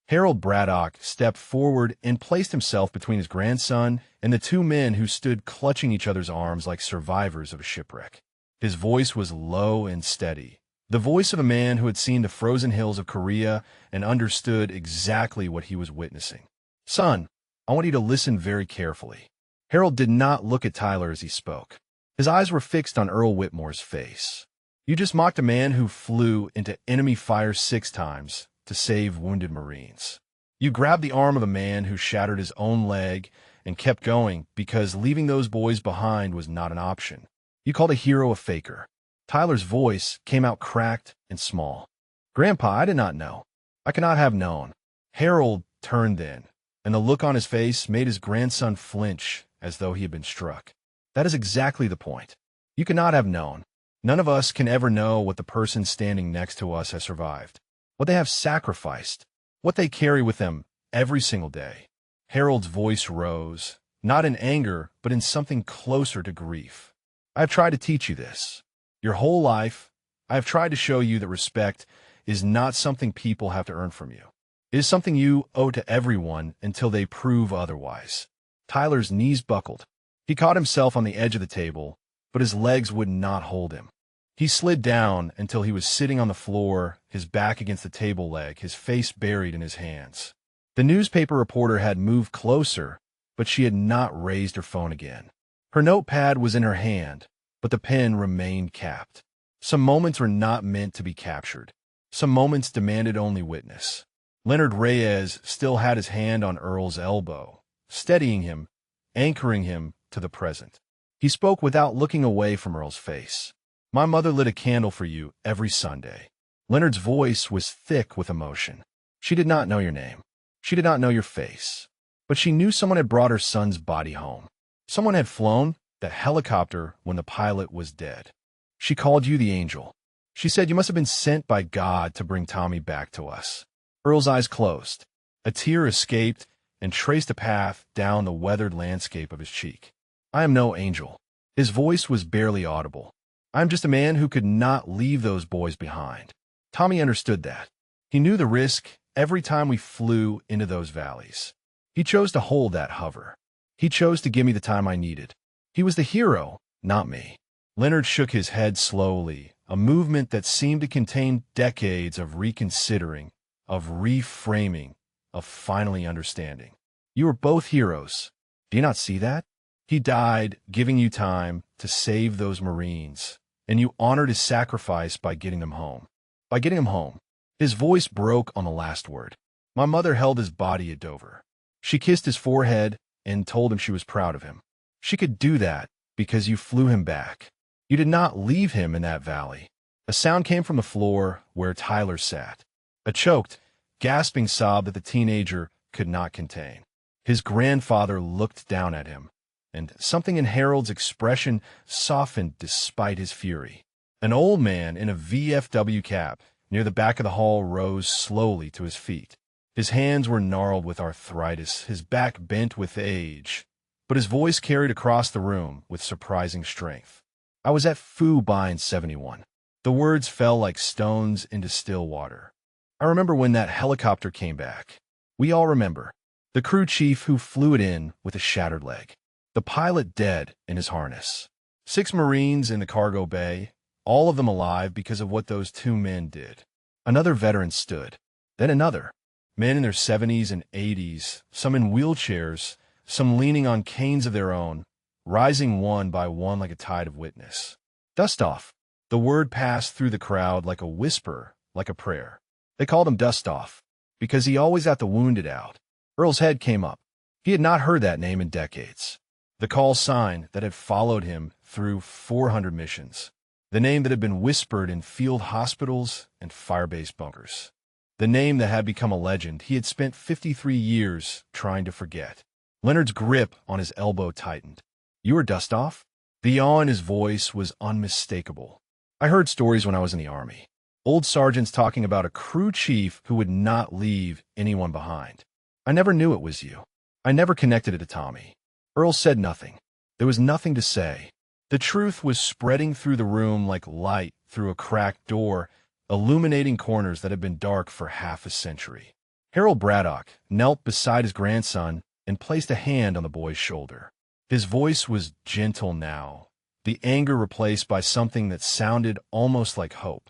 Harold Braddock stepped forward and placed himself between his grandson and the 2 men who stood clutching each other's arms like survivors of a shipwreck. His voice was low and steady, The voice of a man who had seen the frozen hills of Korea and understood exactly what he was witnessing. Son, I want you to listen very carefully. Harold did not look at Tyler as he spoke. His eyes were fixed on Earl Whitmore's face. You just mocked a man who flew into enemy fire 6 times to save wounded Marines. You grabbed the arm of a man who shattered his own leg and kept going because leaving those boys behind was not an option. You called a hero a faker. Tyler's voice came out cracked and small. Grandpa, I did not know. I could not have known. Harold turned then, and the look on his face made his grandson flinch as though he had been struck. That is exactly the point. You could not have known. None of us can ever know what the person standing next to us has survived, what they have sacrificed, what they carry with them every single day. Harold's voice rose, not in anger, but in something closer to grief. I have tried to teach you this. Your whole life, I have tried to show you that respect is not something people have to earn from you. It is something you owe to everyone until they prove otherwise. Tyler's knees buckled. He caught himself on the edge of the table, but his legs would not hold him. He slid down until he was sitting on the floor, his back against the table leg, his face buried in his hands. The newspaper reporter had moved closer, but she had not raised her phone again. Her notepad was in her hand, but the pen remained capped. Some moments were not meant to be captured. Some moments demanded only witness. Leonard Reyes still had his hand on Earl's elbow, steadying him, anchoring him to the present. He spoke without looking away from Earl's face. My mother lit a candle for you every Sunday. Leonard's voice was thick with emotion. She did not know your name. She did not know your face. But she knew someone had brought her son's body home. Someone had flown that helicopter when the pilot was dead. She called you the angel. She said you must have been sent by God to bring Tommy back to us. Earl's eyes closed. A tear escaped and traced a path down the weathered landscape of his cheek. I am no angel. His voice was barely audible. I am just a man who could not leave those boys behind. Tommy understood that. He knew the risk every time we flew into those valleys. He chose to hold that hover. He chose to give me the time I needed. He was the hero, not me. Leonard shook his head slowly, a movement that seemed to contain decades of reconsidering, of reframing, of finally understanding. You were both heroes. Do you not see that? He died, giving you time to save those Marines, and you honored his sacrifice by getting them home. By getting him home. His voice broke on the last word. My mother held his body at Dover. She kissed his forehead and told him she was proud of him. She could do that because you flew him back. You did not leave him in that valley. A sound came from the floor where Tyler sat. A choked, gasping sob that the teenager could not contain. His grandfather looked down at him, and something in Harold's expression softened despite his fury. An old man in a VFW cap near the back of the hall rose slowly to his feet. His hands were gnarled with arthritis, his back bent with age, but his voice carried across the room with surprising strength. I was at Foo in 71. The words fell like stones into still water. I remember when that helicopter came back. We all remember. The crew chief who flew it in with a shattered leg. The pilot dead in his harness. 6 Marines in the cargo bay, all of them alive because of what those 2 men did. Another veteran stood. Then another. Men in their 70s and 80s, some in wheelchairs, some leaning on canes of their own, rising one by one like a tide of witness. Dust off. The word passed through the crowd like a whisper, like a prayer. They called him Dust Off because he always got the wounded out. Earl's head came up. He had not heard that name in decades. The call sign that had followed him through 400 missions. The name that had been whispered in field hospitals and fire-base bunkers. The name that had become a legend he had spent 53 years trying to forget. Leonard's grip on his elbow tightened. You were Dust Off? The awe in his voice was unmistakable. I heard stories when I was in the Army. Old sergeants talking about a crew chief who would not leave anyone behind. I never knew it was you. I never connected it to Tommy. Earl said nothing. There was nothing to say. The truth was spreading through the room like light through a cracked door, illuminating corners that had been dark for half a century. Harold Braddock knelt beside his grandson and placed a hand on the boy's shoulder. His voice was gentle now, the anger replaced by something that sounded almost like hope.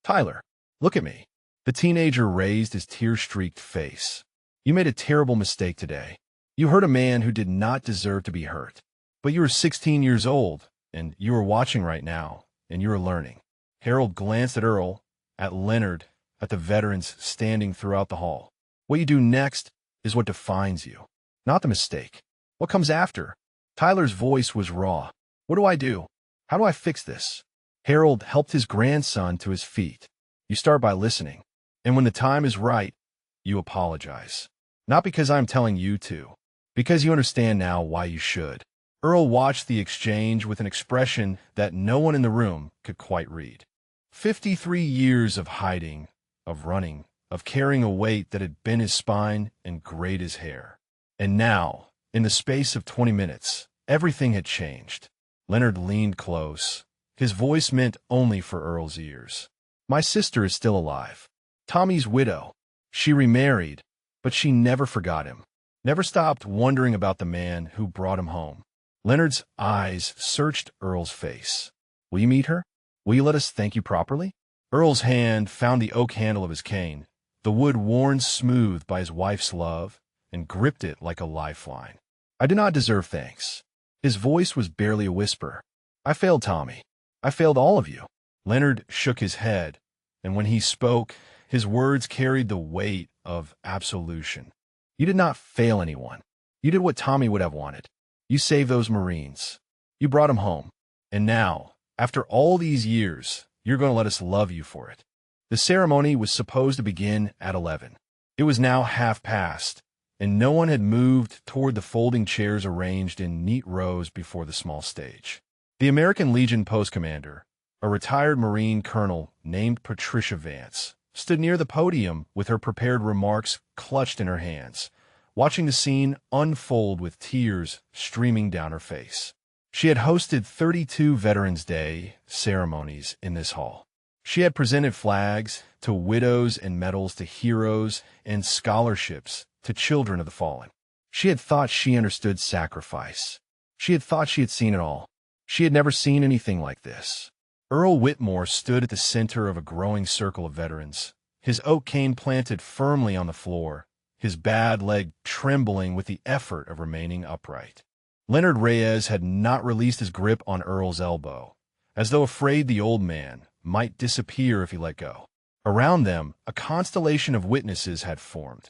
Tyler, look at me. The teenager raised his tear-streaked face. You made a terrible mistake today. You hurt a man who did not deserve to be hurt. But you were 16 years old, and you were watching right now, and you were learning. Harold glanced at Earl, at Leonard, at the veterans standing throughout the hall. What you do next is what defines you, not the mistake. What comes after? Tyler's voice was raw. What do I do? How do I fix this? Harold helped his grandson to his feet. You start by listening, and when the time is right, you apologize. Not because I'm telling you to, because you understand now why you should. Earl watched the exchange with an expression that no one in the room could quite read. 53 years of hiding, of running, of carrying a weight that had bent his spine and grayed his hair. And now, in the space of 20 minutes, everything had changed. Leonard leaned close. His voice meant only for Earl's ears. My sister is still alive. Tommy's widow. She remarried, but she never forgot him. Never stopped wondering about the man who brought him home. Leonard's eyes searched Earl's face. Will you meet her? Will you let us thank you properly? Earl's hand found the oak handle of his cane, the wood worn smooth by his wife's love, and gripped it like a lifeline. I do not deserve thanks. His voice was barely a whisper. I failed Tommy. I failed all of you. Leonard shook his head, and when he spoke, his words carried the weight of absolution. You did not fail anyone. You did what Tommy would have wanted. You saved those Marines. You brought him home. And now, after all these years, you're going to let us love you for it. The ceremony was supposed to begin at 11. It was now past, and no one had moved toward the folding chairs arranged in neat rows before the small stage. The American Legion post commander, a retired Marine colonel named Patricia Vance, stood near the podium with her prepared remarks clutched in her hands, watching the scene unfold with tears streaming down her face. She had hosted 32 Veterans Day ceremonies in this hall. She had presented flags to widows and medals to heroes and scholarships to children of the fallen. She had thought she understood sacrifice. She had thought she had seen it all. She had never seen anything like this. Earl Whitmore stood at the center of a growing circle of veterans, his oak cane planted firmly on the floor, his bad leg trembling with the effort of remaining upright. Leonard Reyes had not released his grip on Earl's elbow, as though afraid the old man might disappear if he let go. Around them, a constellation of witnesses had formed.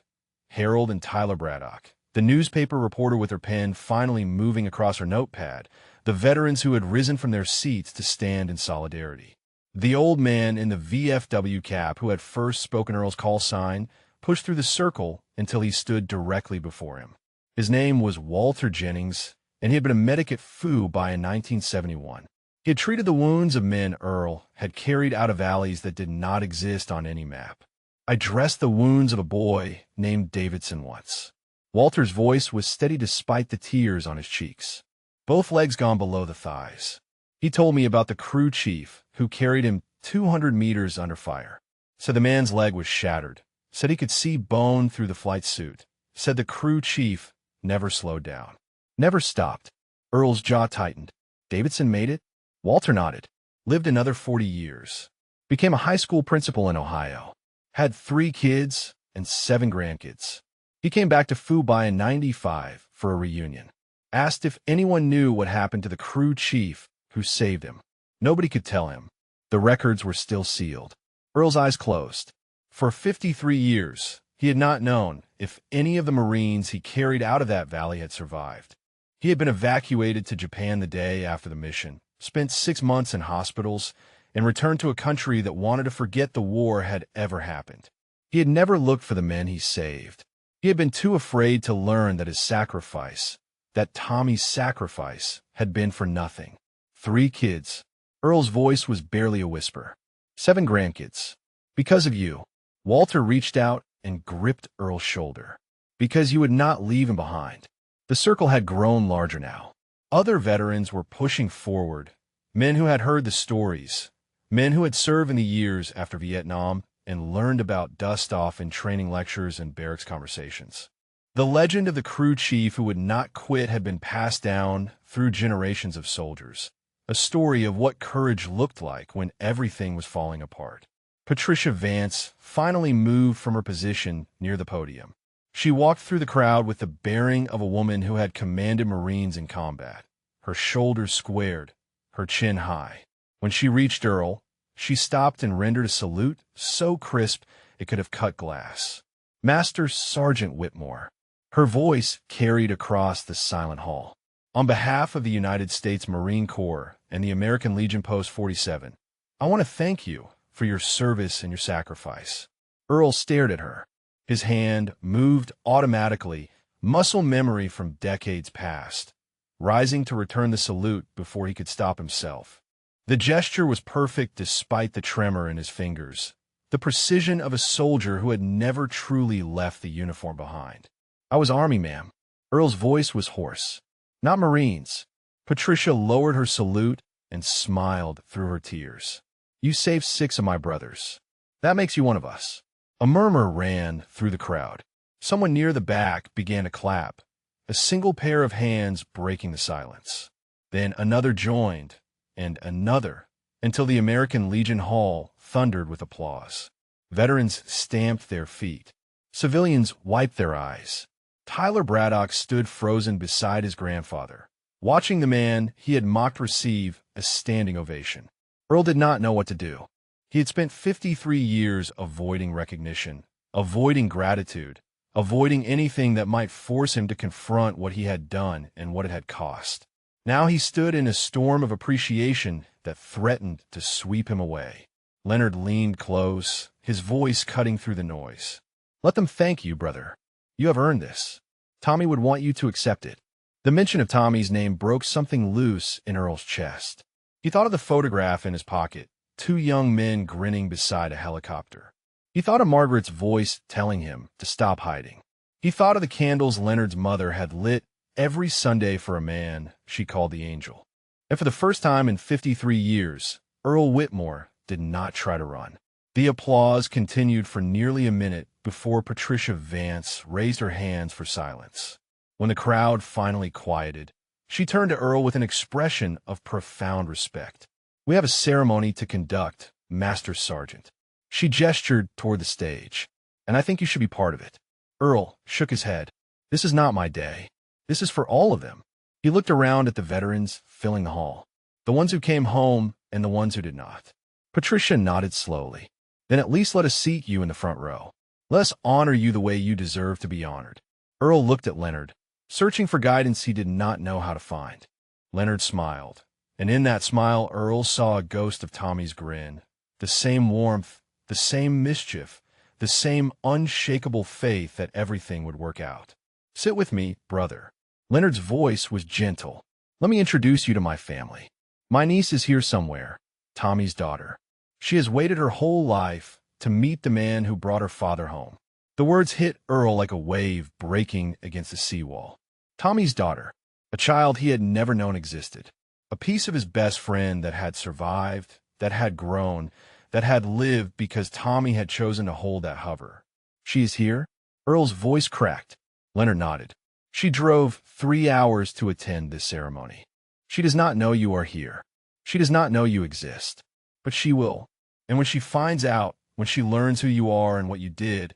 Harold and Tyler Braddock, the newspaper reporter with her pen finally moving across her notepad, the veterans who had risen from their seats to stand in solidarity. The old man in the VFW cap who had first spoken Earl's call sign pushed through the circle until he stood directly before him. His name was Walter Jennings, and he had been a medic at Foo by in 1971. He had treated the wounds of men Earl had carried out of valleys that did not exist on any map. I dressed the wounds of a boy named Davidson once. Walter's voice was steady despite the tears on his cheeks, both legs gone below the thighs. He told me about the crew chief who carried him 200 meters under fire. Said the man's leg was shattered. Said he could see bone through the flight suit. Said the crew chief never slowed down. Never stopped. Earl's jaw tightened. Davidson made it? Walter nodded. Lived another 40 years. Became a high school principal in Ohio. Had 3 kids and 7 grandkids. He came back to Fubai in '95 for a reunion. Asked if anyone knew what happened to the crew chief who saved him. Nobody could tell him. The records were still sealed. Earl's eyes closed. For 53 years, he had not known if any of the Marines he carried out of that valley had survived. He had been evacuated to Japan the day after the mission, spent 6 months in hospitals, and returned to a country that wanted to forget the war had ever happened. He had never looked for the men he saved. He had been too afraid to learn that his sacrifice, that Tommy's sacrifice, had been for nothing. 3 kids. Earl's voice was barely a whisper. 7 grandkids. Because of you. Walter reached out and gripped Earl's shoulder. Because you would not leave him behind. The circle had grown larger now. Other veterans were pushing forward, men who had heard the stories, men who had served in the years after Vietnam and learned about dust-off in training lectures and barracks conversations. The legend of the crew chief who would not quit had been passed down through generations of soldiers, a story of what courage looked like when everything was falling apart. Patricia Vance finally moved from her position near the podium. She walked through the crowd with the bearing of a woman who had commanded Marines in combat, her shoulders squared, her chin high. When she reached Earl, she stopped and rendered a salute so crisp it could have cut glass. Master Sergeant Whitmore. Her voice carried across the silent hall. On behalf of the United States Marine Corps and the American Legion Post 47, I want to thank you for your service and your sacrifice. Earl stared at her. His hand moved automatically, muscle memory from decades past, rising to return the salute before he could stop himself. The gesture was perfect despite the tremor in his fingers, the precision of a soldier who had never truly left the uniform behind. I was Army, ma'am. Earl's voice was hoarse. Not Marines. Patricia lowered her salute and smiled through her tears. You saved 6 of my brothers. That makes you one of us. A murmur ran through the crowd. Someone near the back began to clap, a single pair of hands breaking the silence. Then another joined, and another, until the American Legion Hall thundered with applause. Veterans stamped their feet. Civilians wiped their eyes. Tyler Braddock stood frozen beside his grandfather, watching the man he had mocked receive a standing ovation. Earl did not know what to do. He had spent 53 years avoiding recognition, avoiding gratitude, avoiding anything that might force him to confront what he had done and what it had cost. Now he stood in a storm of appreciation that threatened to sweep him away. Leonard leaned close, his voice cutting through the noise. Let them thank you, brother. You have earned this. Tommy would want you to accept it. The mention of Tommy's name broke something loose in Earl's chest. He thought of the photograph in his pocket, 2 young men grinning beside a helicopter. He thought of Margaret's voice telling him to stop hiding. He thought of the candles Leonard's mother had lit every Sunday for a man she called the Angel. And for the first time in 53 years, Earl Whitmore did not try to run. The applause continued for nearly a minute before Patricia Vance raised her hands for silence. When the crowd finally quieted, she turned to Earl with an expression of profound respect. We have a ceremony to conduct, Master Sergeant. She gestured toward the stage, and I think you should be part of it. Earl shook his head. This is not my day. This is for all of them. He looked around at the veterans filling the hall, the ones who came home and the ones who did not. Patricia nodded slowly. Then at least let us seat you in the front row. Let us honor you the way you deserve to be honored. Earl looked at Leonard, searching for guidance he did not know how to find. Leonard smiled, and in that smile Earl saw a ghost of Tommy's grin, the same warmth, the same mischief, the same unshakable faith that everything would work out. Sit with me, brother. Leonard's voice was gentle. Let me introduce you to my family. My niece is here somewhere, Tommy's daughter. She has waited her whole life to meet the man who brought her father home. The words hit Earl like a wave breaking against a seawall. Tommy's daughter, a child he had never known existed, a piece of his best friend that had survived, that had grown, that had lived because Tommy had chosen to hold that hover. She is here? Earl's voice cracked. Leonard nodded. She drove 3 hours to attend this ceremony. She does not know you are here. She does not know you exist. But she will. And when she finds out, when she learns who you are and what you did,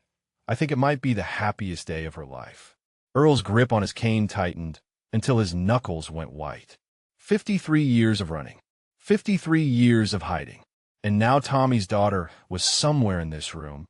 I think it might be the happiest day of her life. Earl's grip on his cane tightened until his knuckles went white. 53 years of running. 53 years of hiding. And now Tommy's daughter was somewhere in this room,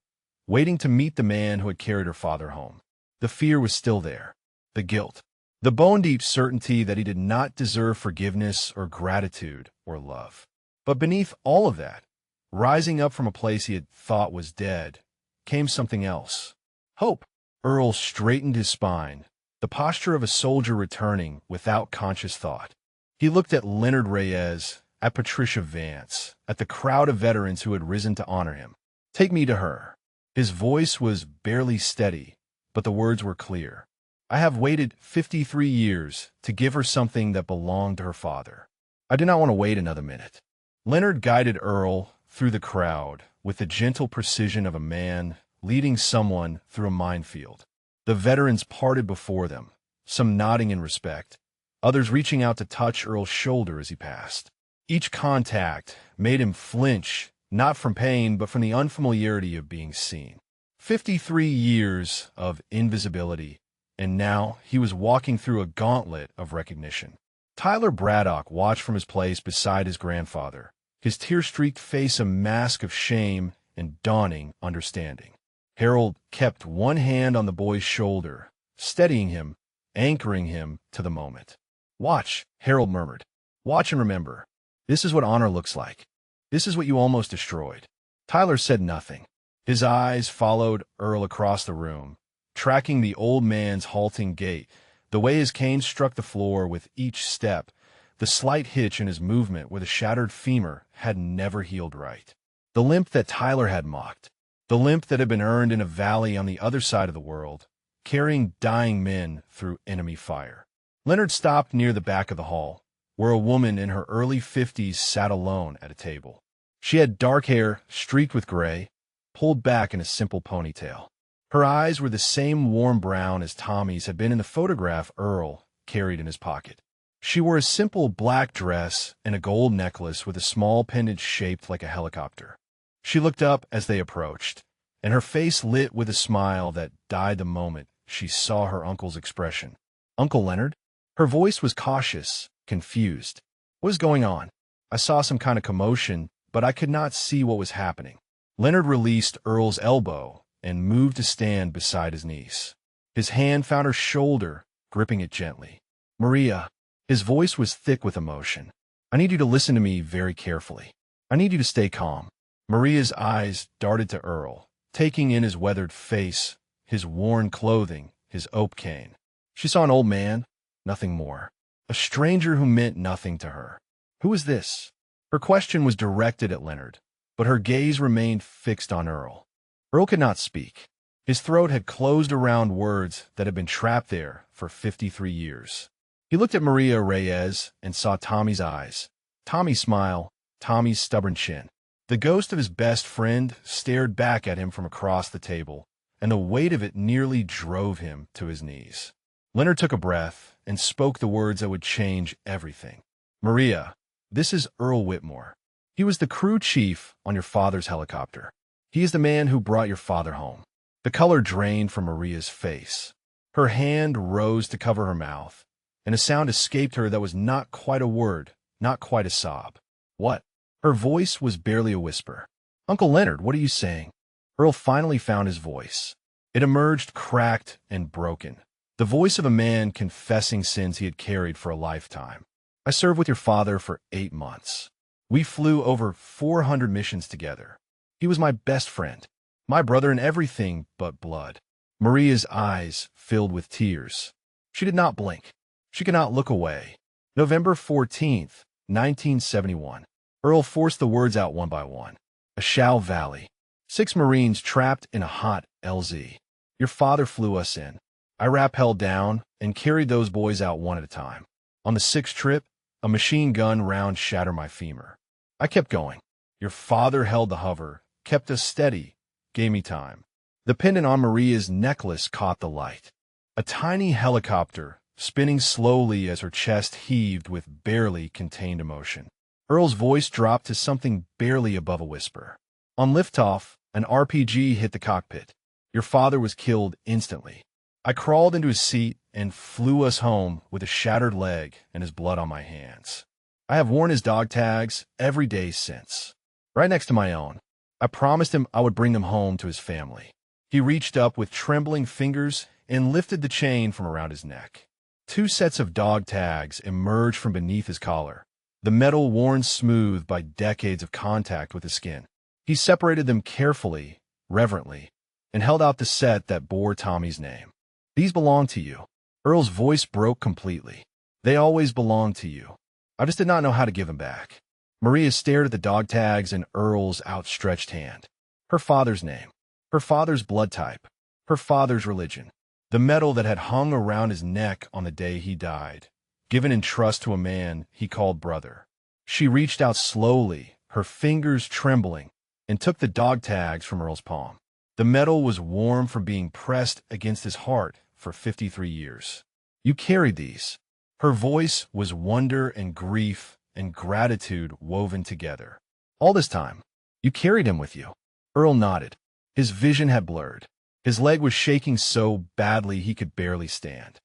waiting to meet the man who had carried her father home. The fear was still there. The guilt. The bone-deep certainty that he did not deserve forgiveness or gratitude or love. But beneath all of that, rising up from a place he had thought was dead, came something else. Hope. Earl straightened his spine, the posture of a soldier returning without conscious thought. He looked at Leonard Reyes, at Patricia Vance, at the crowd of veterans who had risen to honor him. Take me to her. His voice was barely steady, but the words were clear. I have waited 53 years to give her something that belonged to her father. I do not want to wait another minute. Leonard guided Earl through the crowd with the gentle precision of a man leading someone through a minefield. The veterans parted before them, some nodding in respect, others reaching out to touch Earl's shoulder as he passed. Each contact made him flinch not from pain, but from the unfamiliarity of being seen. 53 years of invisibility, and now he was walking through a gauntlet of recognition. Tyler Braddock watched from his place beside his grandfather, his tear-streaked face a mask of shame and dawning understanding. Harold kept one hand on the boy's shoulder, steadying him, anchoring him to the moment. "Watch," Harold murmured. "Watch and remember. This is what honor looks like. This is what you almost destroyed." Tyler said nothing. His eyes followed Earl across the room, tracking the old man's halting gait, the way his cane struck the floor with each step, the slight hitch in his movement where the shattered femur had never healed right. The limp that Tyler had mocked, the limp that had been earned in a valley on the other side of the world, carrying dying men through enemy fire. Leonard stopped near the back of the hall, where a woman in her early 50s sat alone at a table. She had dark hair streaked with gray, pulled back in a simple ponytail. Her eyes were the same warm brown as Tommy's had been in the photograph Earl carried in his pocket. She wore a simple black dress and a gold necklace with a small pendant shaped like a helicopter. She looked up as they approached, and her face lit with a smile that died the moment she saw her uncle's expression. "Uncle Leonard?" Her voice was cautious, confused. "What is going on?" "I saw some kind of commotion, but I could not see what was happening." Leonard released Earl's elbow and moved to stand beside his niece. His hand found her shoulder, gripping it gently. "Maria." His voice was thick with emotion. "I need you to listen to me very carefully. I need you to stay calm." Maria's eyes darted to Earl, taking in his weathered face, his worn clothing, his oak cane. She saw an old man, nothing more. A stranger who meant nothing to her. Who is this? Her question was directed at Leonard, but her gaze remained fixed on Earl. Earl could not speak. His throat had closed around words that had been trapped there for 53 years. He looked at Maria Reyes and saw Tommy's eyes, Tommy's smile, Tommy's stubborn chin. The ghost of his best friend stared back at him from across the table, and the weight of it nearly drove him to his knees. Leonard took a breath and spoke the words that would change everything. "Maria, this is Earl Whitmore. He was the crew chief on your father's helicopter. He is the man who brought your father home." The color drained from Maria's face. Her hand rose to cover her mouth, and a sound escaped her that was not quite a word, not quite a sob. "What?" Her voice was barely a whisper. "Uncle Leonard, what are you saying?" Earl finally found his voice. It emerged cracked and broken, the voice of a man confessing sins he had carried for a lifetime. "I served with your father for 8 months. We flew over 400 missions together. He was my best friend, my brother in everything but blood." Maria's eyes filled with tears. She did not blink. She could not look away. November 14th, 1971. Earl forced the words out one by one. Ashau Valley. 6 Marines trapped in a hot LZ. Your father flew us in. I rappelled down and carried those boys out one at a time. On the 6th trip, a machine gun round shattered my femur. I kept going. Your father held the hover, kept us steady, gave me time. The pendant on Maria's necklace caught the light. A tiny helicopter, spinning slowly as her chest heaved with barely contained emotion. Earl's voice dropped to something barely above a whisper. On liftoff, an RPG hit the cockpit. Your father was killed instantly. I crawled into his seat and flew us home with a shattered leg and his blood on my hands. I have worn his dog tags every day since, right next to my own. I promised him I would bring them home to his family. He reached up with trembling fingers and lifted the chain from around his neck. 2 sets of dog tags emerged from beneath his collar, the metal worn smooth by decades of contact with his skin. He separated them carefully, reverently, and held out the set that bore Tommy's name. "These belong to you." Earl's voice broke completely. "They always belonged to you. I just did not know how to give them back." Maria stared at the dog tags in Earl's outstretched hand. Her father's name, her father's blood type, her father's religion, the medal that had hung around his neck on the day he died, given in trust to a man he called brother. She reached out slowly, her fingers trembling, and took the dog tags from Earl's palm. The metal was warm from being pressed against his heart for 53 years. "You carried these." Her voice was wonder and grief and gratitude woven together. "All this time, You carried him with you. Earl nodded. His vision had blurred. His leg was shaking so badly he could barely stand.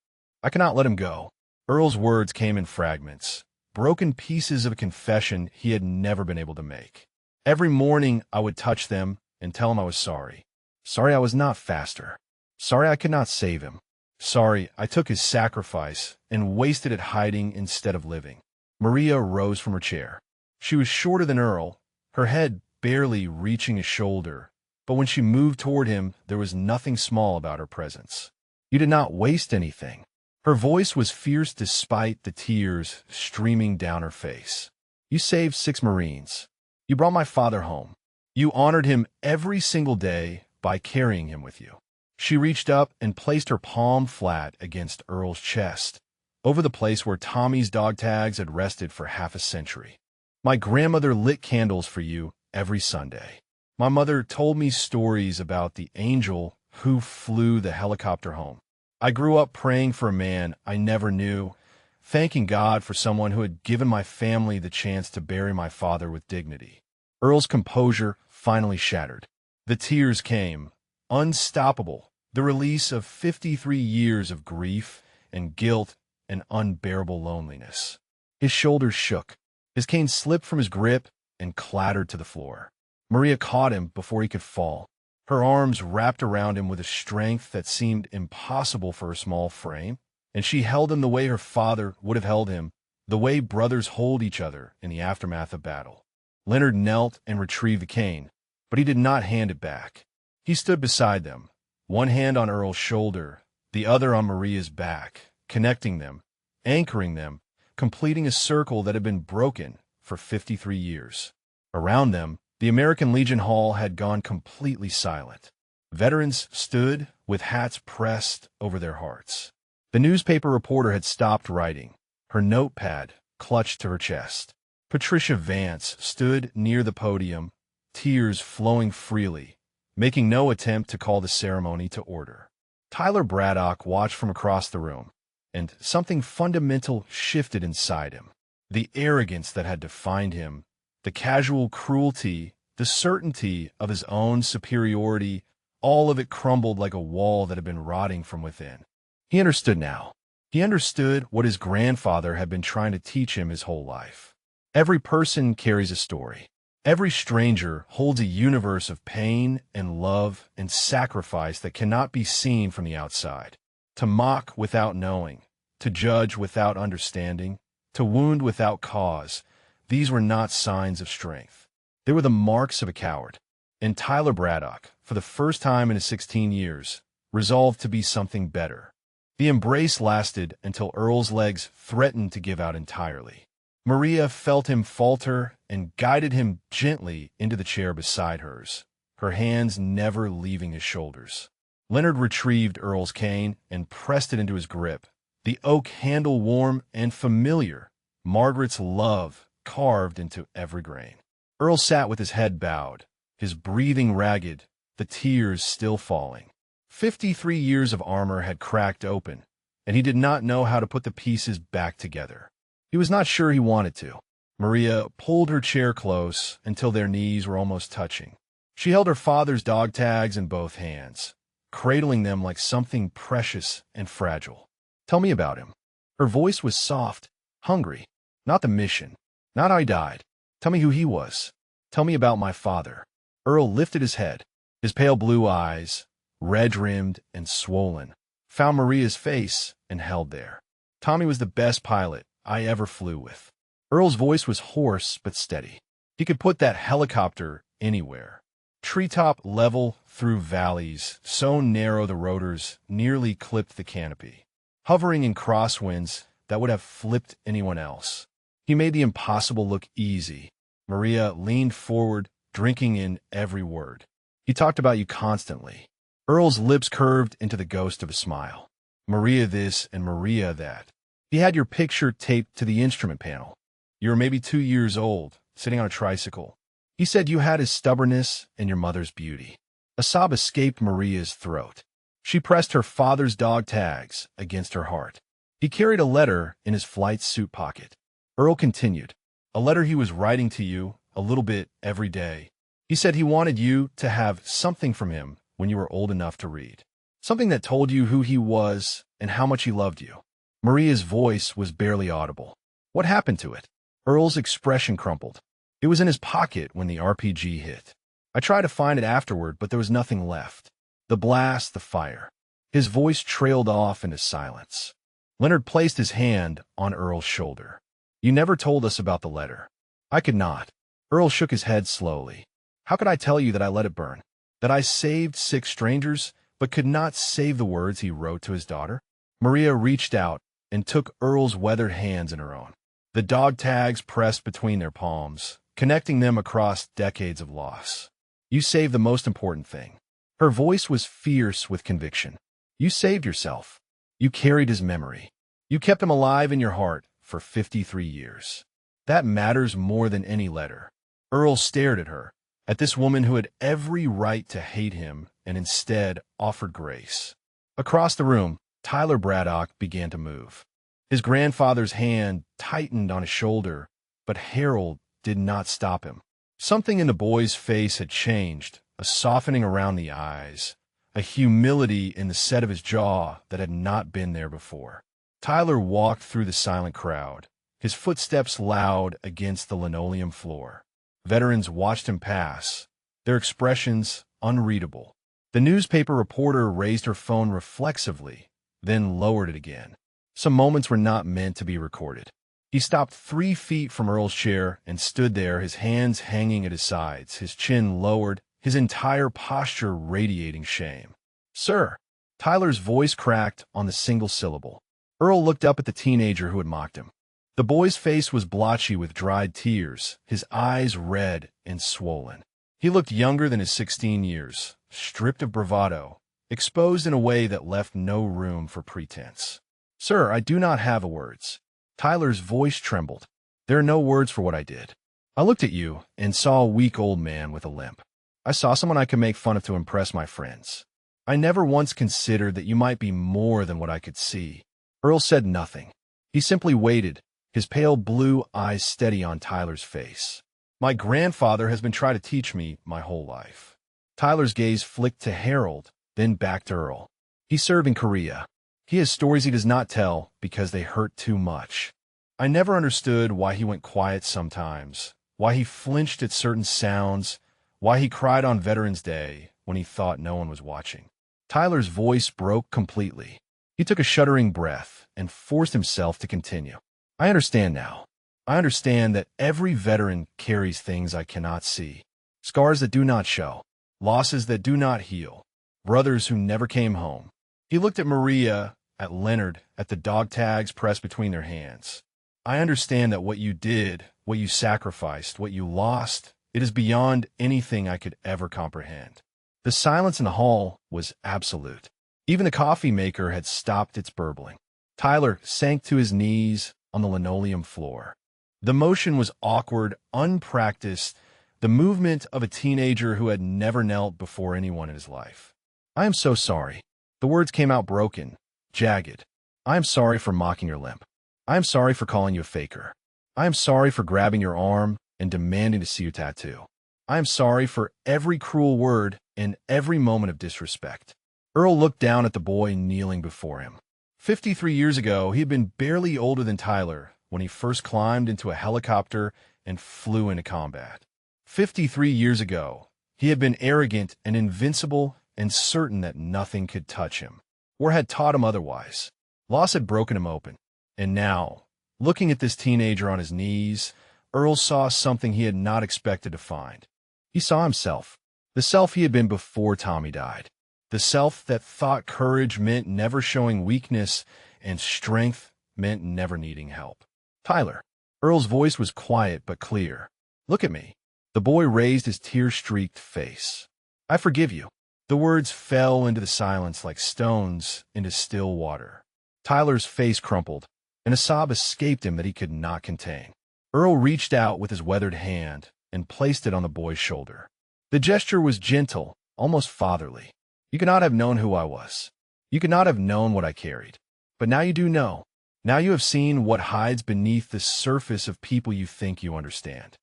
I cannot let him go. Earl's words came in fragments, broken pieces of a confession he had never been able to make. Every morning I would touch them and tell him I was sorry. Sorry I was not faster. Sorry I could not save him. Sorry I took his sacrifice and wasted it hiding instead of living. Maria rose from her chair. She was shorter than Earl, her head barely reaching his shoulder, but when she moved toward him, there was nothing small about her presence. You did not waste anything. Her voice was fierce despite the tears streaming down her face. You saved 6 Marines. You brought my father home. You honored him every single day by carrying him with you. She reached up and placed her palm flat against Earl's chest, over the place where Tommy's dog tags had rested for half a century. My grandmother lit candles for you every Sunday. My mother told me stories about the angel who flew the helicopter home. I grew up praying for a man I never knew, thanking God for someone who had given my family the chance to bury my father with dignity. Earl's composure finally shattered. The tears came, unstoppable, the release of 53 years of grief and guilt and unbearable loneliness. His shoulders shook. His cane slipped from his grip and clattered to the floor. Maria caught him before he could fall. Her arms wrapped around him with a strength that seemed impossible for her small frame, and she held him the way her father would have held him, the way brothers hold each other in the aftermath of battle. Leonard knelt and retrieved the cane, but he did not hand it back. He stood beside them, one hand on Earl's shoulder, the other on Maria's back, connecting them, anchoring them, completing a circle that had been broken for 53 years. Around them, the American Legion Hall had gone completely silent. Veterans stood with hats pressed over their hearts. The newspaper reporter had stopped writing, her notepad clutched to her chest. Patricia Vance stood near the podium, tears flowing freely, making no attempt to call the ceremony to order. Tyler Braddock watched from across the room, and something fundamental shifted inside him. The arrogance that had defined him, the casual cruelty, the certainty of his own superiority, all of it crumbled like a wall that had been rotting from within. He understood now. He understood what his grandfather had been trying to teach him his whole life. Every person carries a story. Every stranger holds a universe of pain and love and sacrifice that cannot be seen from the outside. To mock without knowing, to judge without understanding, to wound without cause, these were not signs of strength. They were the marks of a coward. And Tyler Braddock, for the first time in his 16 years, resolved to be something better. The embrace lasted until Earl's legs threatened to give out entirely. Maria felt him falter and guided him gently into the chair beside hers, her hands never leaving his shoulders. Leonard retrieved Earl's cane and pressed it into his grip, the oak handle warm and familiar, Margaret's love carved into every grain. Earl sat with his head bowed, his breathing ragged, the tears still falling. 53 years of armor had cracked open, and he did not know how to put the pieces back together. He was not sure he wanted to. Maria pulled her chair close until their knees were almost touching. She held her father's dog tags in both hands, cradling them like something precious and fragile. Tell me about him. Her voice was soft, hungry. Not the mission, not how he died. Tell me who he was. Tell me about my father. Earl lifted his head. His pale blue eyes, red-rimmed and swollen, found Maria's face and held there. Tommy was the best pilot I ever flew with. Earl's voice was hoarse but steady. He could put that helicopter anywhere. Treetop level through valleys, so narrow the rotors nearly clipped the canopy. Hovering in crosswinds that would have flipped anyone else. He made the impossible look easy. Maria leaned forward, drinking in every word. He talked about you constantly. Earl's lips curved into the ghost of a smile. Maria this and Maria that. He had your picture taped to the instrument panel. You were maybe 2 years old, sitting on a tricycle. He said you had his stubbornness and your mother's beauty. A sob escaped Maria's throat. She pressed her father's dog tags against her heart. He carried a letter in his flight suit pocket. Earl continued. A letter he was writing to you, a little bit every day. He said he wanted you to have something from him when you were old enough to read. Something that told you who he was and how much he loved you. Maria's voice was barely audible. What happened to it? Earl's expression crumpled. It was in his pocket when the RPG hit. I tried to find it afterward, but there was nothing left. The blast, the fire. His voice trailed off into silence. Leonard placed his hand on Earl's shoulder. You never told us about the letter. I could not. Earl shook his head slowly. How could I tell you that I let it burn? That I saved 6 strangers, but could not save the words he wrote to his daughter? Maria reached out and took Earl's weathered hands in her own. The dog tags pressed between their palms, connecting them across decades of loss. You saved the most important thing. Her voice was fierce with conviction. You saved yourself. You carried his memory. You kept him alive in your heart for 53 years. That matters more than any letter. Earl stared at her, at this woman who had every right to hate him and instead offered grace. Across the room, Tyler Braddock began to move. His grandfather's hand tightened on his shoulder, but Harold did not stop him. Something in the boy's face had changed, a softening around the eyes, a humility in the set of his jaw that had not been there before. Tyler walked through the silent crowd, his footsteps loud against the linoleum floor. Veterans watched him pass, their expressions unreadable. The newspaper reporter raised her phone reflexively, then lowered it again. Some moments were not meant to be recorded. He stopped 3 feet from Earl's chair and stood there, his hands hanging at his sides, his chin lowered, his entire posture radiating shame. Sir! Tyler's voice cracked on the single syllable. Earl looked up at the teenager who had mocked him. The boy's face was blotchy with dried tears, his eyes red and swollen. He looked younger than his 16 years, stripped of bravado, exposed in a way that left no room for pretense. Sir, I do not have words. Tyler's voice trembled. There are no words for what I did. I looked at you and saw a weak old man with a limp. I saw someone I could make fun of to impress my friends. I never once considered that you might be more than what I could see. Earl said nothing. He simply waited, his pale blue eyes steady on Tyler's face. My grandfather has been trying to teach me my whole life. Tyler's gaze flicked to Harold, then back to Earl. He served in Korea. He has stories he does not tell because they hurt too much. I never understood why he went quiet sometimes, why he flinched at certain sounds, why he cried on Veterans Day when he thought no one was watching. Tyler's voice broke completely. He took a shuddering breath and forced himself to continue. I understand now. I understand that every veteran carries things I cannot see. Scars that do not show. Losses that do not heal. Brothers who never came home. He looked at Maria, at Leonard, at the dog tags pressed between their hands. I understand that what you did, what you sacrificed, what you lost, it is beyond anything I could ever comprehend. The silence in the hall was absolute. Even the coffee maker had stopped its burbling. Tyler sank to his knees on the linoleum floor. The motion was awkward, unpracticed, the movement of a teenager who had never knelt before anyone in his life. I am so sorry. The words came out broken, jagged. I am sorry for mocking your limp. I am sorry for calling you a faker. I am sorry for grabbing your arm and demanding to see your tattoo. I am sorry for every cruel word and every moment of disrespect. Earl looked down at the boy kneeling before him. 53 years ago, he had been barely older than Tyler when he first climbed into a helicopter and flew into combat. 53 years ago, he had been arrogant and invincible and certain that nothing could touch him, or had taught him otherwise. Loss had broken him open. And now, looking at this teenager on his knees, Earl saw something he had not expected to find. He saw himself, the self he had been before Tommy died, the self that thought courage meant never showing weakness and strength meant never needing help. Tyler. Earl's voice was quiet but clear. Look at me. The boy raised his tear-streaked face. I forgive you. The words fell into the silence like stones into still water. Tyler's face crumpled, and a sob escaped him that he could not contain. Earl reached out with his weathered hand and placed it on the boy's shoulder. The gesture was gentle, almost fatherly. You could not have known who I was. You could not have known what I carried. But now you do know. Now you have seen what hides beneath the surface of people you think you understand.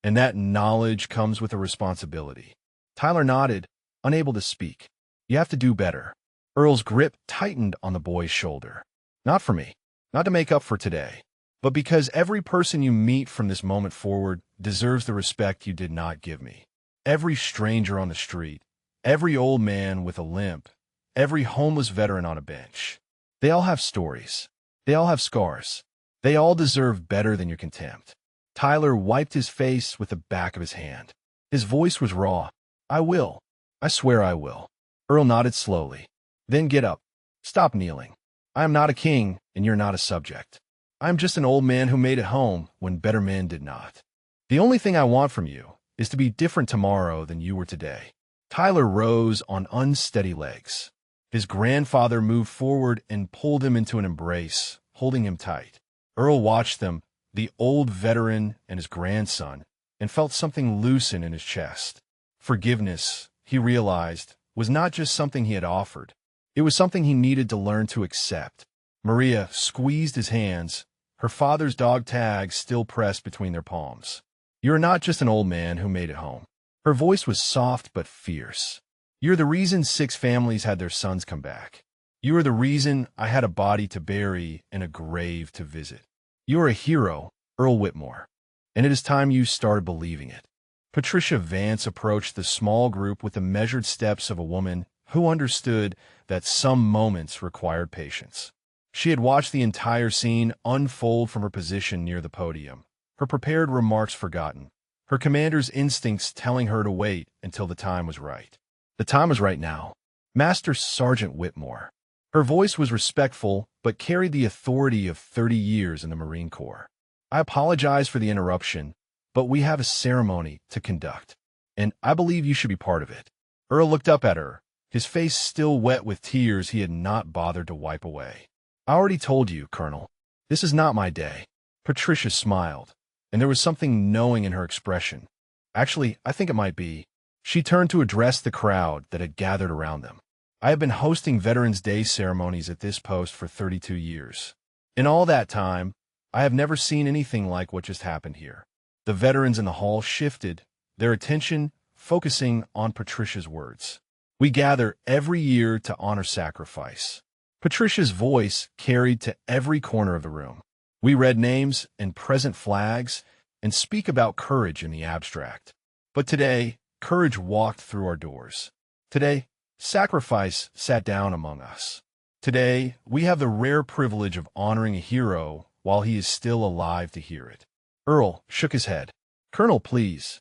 And that knowledge comes with a responsibility. Tyler nodded, unable to speak. You have to do better. Earl's grip tightened on the boy's shoulder. Not for me, not to make up for today, but because every person you meet from this moment forward deserves the respect you did not give me. Every stranger on the street, every old man with a limp, every homeless veteran on a bench. They all have stories. They all have scars. They all deserve better than your contempt. Tyler wiped his face with the back of his hand. His voice was raw. I will. I swear I will. Earl nodded slowly. Then get up. Stop kneeling. I am not a king, and you're not a subject. I am just an old man who made it home when better men did not. The only thing I want from you is to be different tomorrow than you were today. Tyler rose on unsteady legs. His grandfather moved forward and pulled him into an embrace, holding him tight. Earl watched them, the old veteran and his grandson, and felt something loosen in his chest. Forgiveness, he realized, was not just something he had offered. It was something he needed to learn to accept. Maria squeezed his hands, her father's dog tag still pressed between their palms. You're not just an old man who made it home. Her voice was soft but fierce. You're the reason 6 families had their sons come back. You are the reason I had a body to bury and a grave to visit. You are a hero, Earl Whitmore, and it is time you started believing it. Patricia Vance approached the small group with the measured steps of a woman who understood that some moments required patience. She had watched the entire scene unfold from her position near the podium, her prepared remarks forgotten, her commander's instincts telling her to wait until the time was right. The time was right now. Master Sergeant Whitmore. Her voice was respectful, but carried the authority of 30 years in the Marine Corps. I apologize for the interruption, but we have a ceremony to conduct, and I believe you should be part of it. Earl looked up at her, his face still wet with tears he had not bothered to wipe away. I already told you, Colonel. This is not my day. Patricia smiled, and there was something knowing in her expression. Actually, I think it might be. She turned to address the crowd that had gathered around them. I have been hosting Veterans Day ceremonies at this post for 32 years. In all that time, I have never seen anything like what just happened here. The veterans in the hall shifted, their attention focusing on Patricia's words. We gather every year to honor sacrifice. Patricia's voice carried to every corner of the room. We read names and present flags and speak about courage in the abstract. But today, courage walked through our doors. Today, sacrifice sat down among us. Today, we have the rare privilege of honoring a hero while he is still alive to hear it. Earl shook his head. Colonel, please.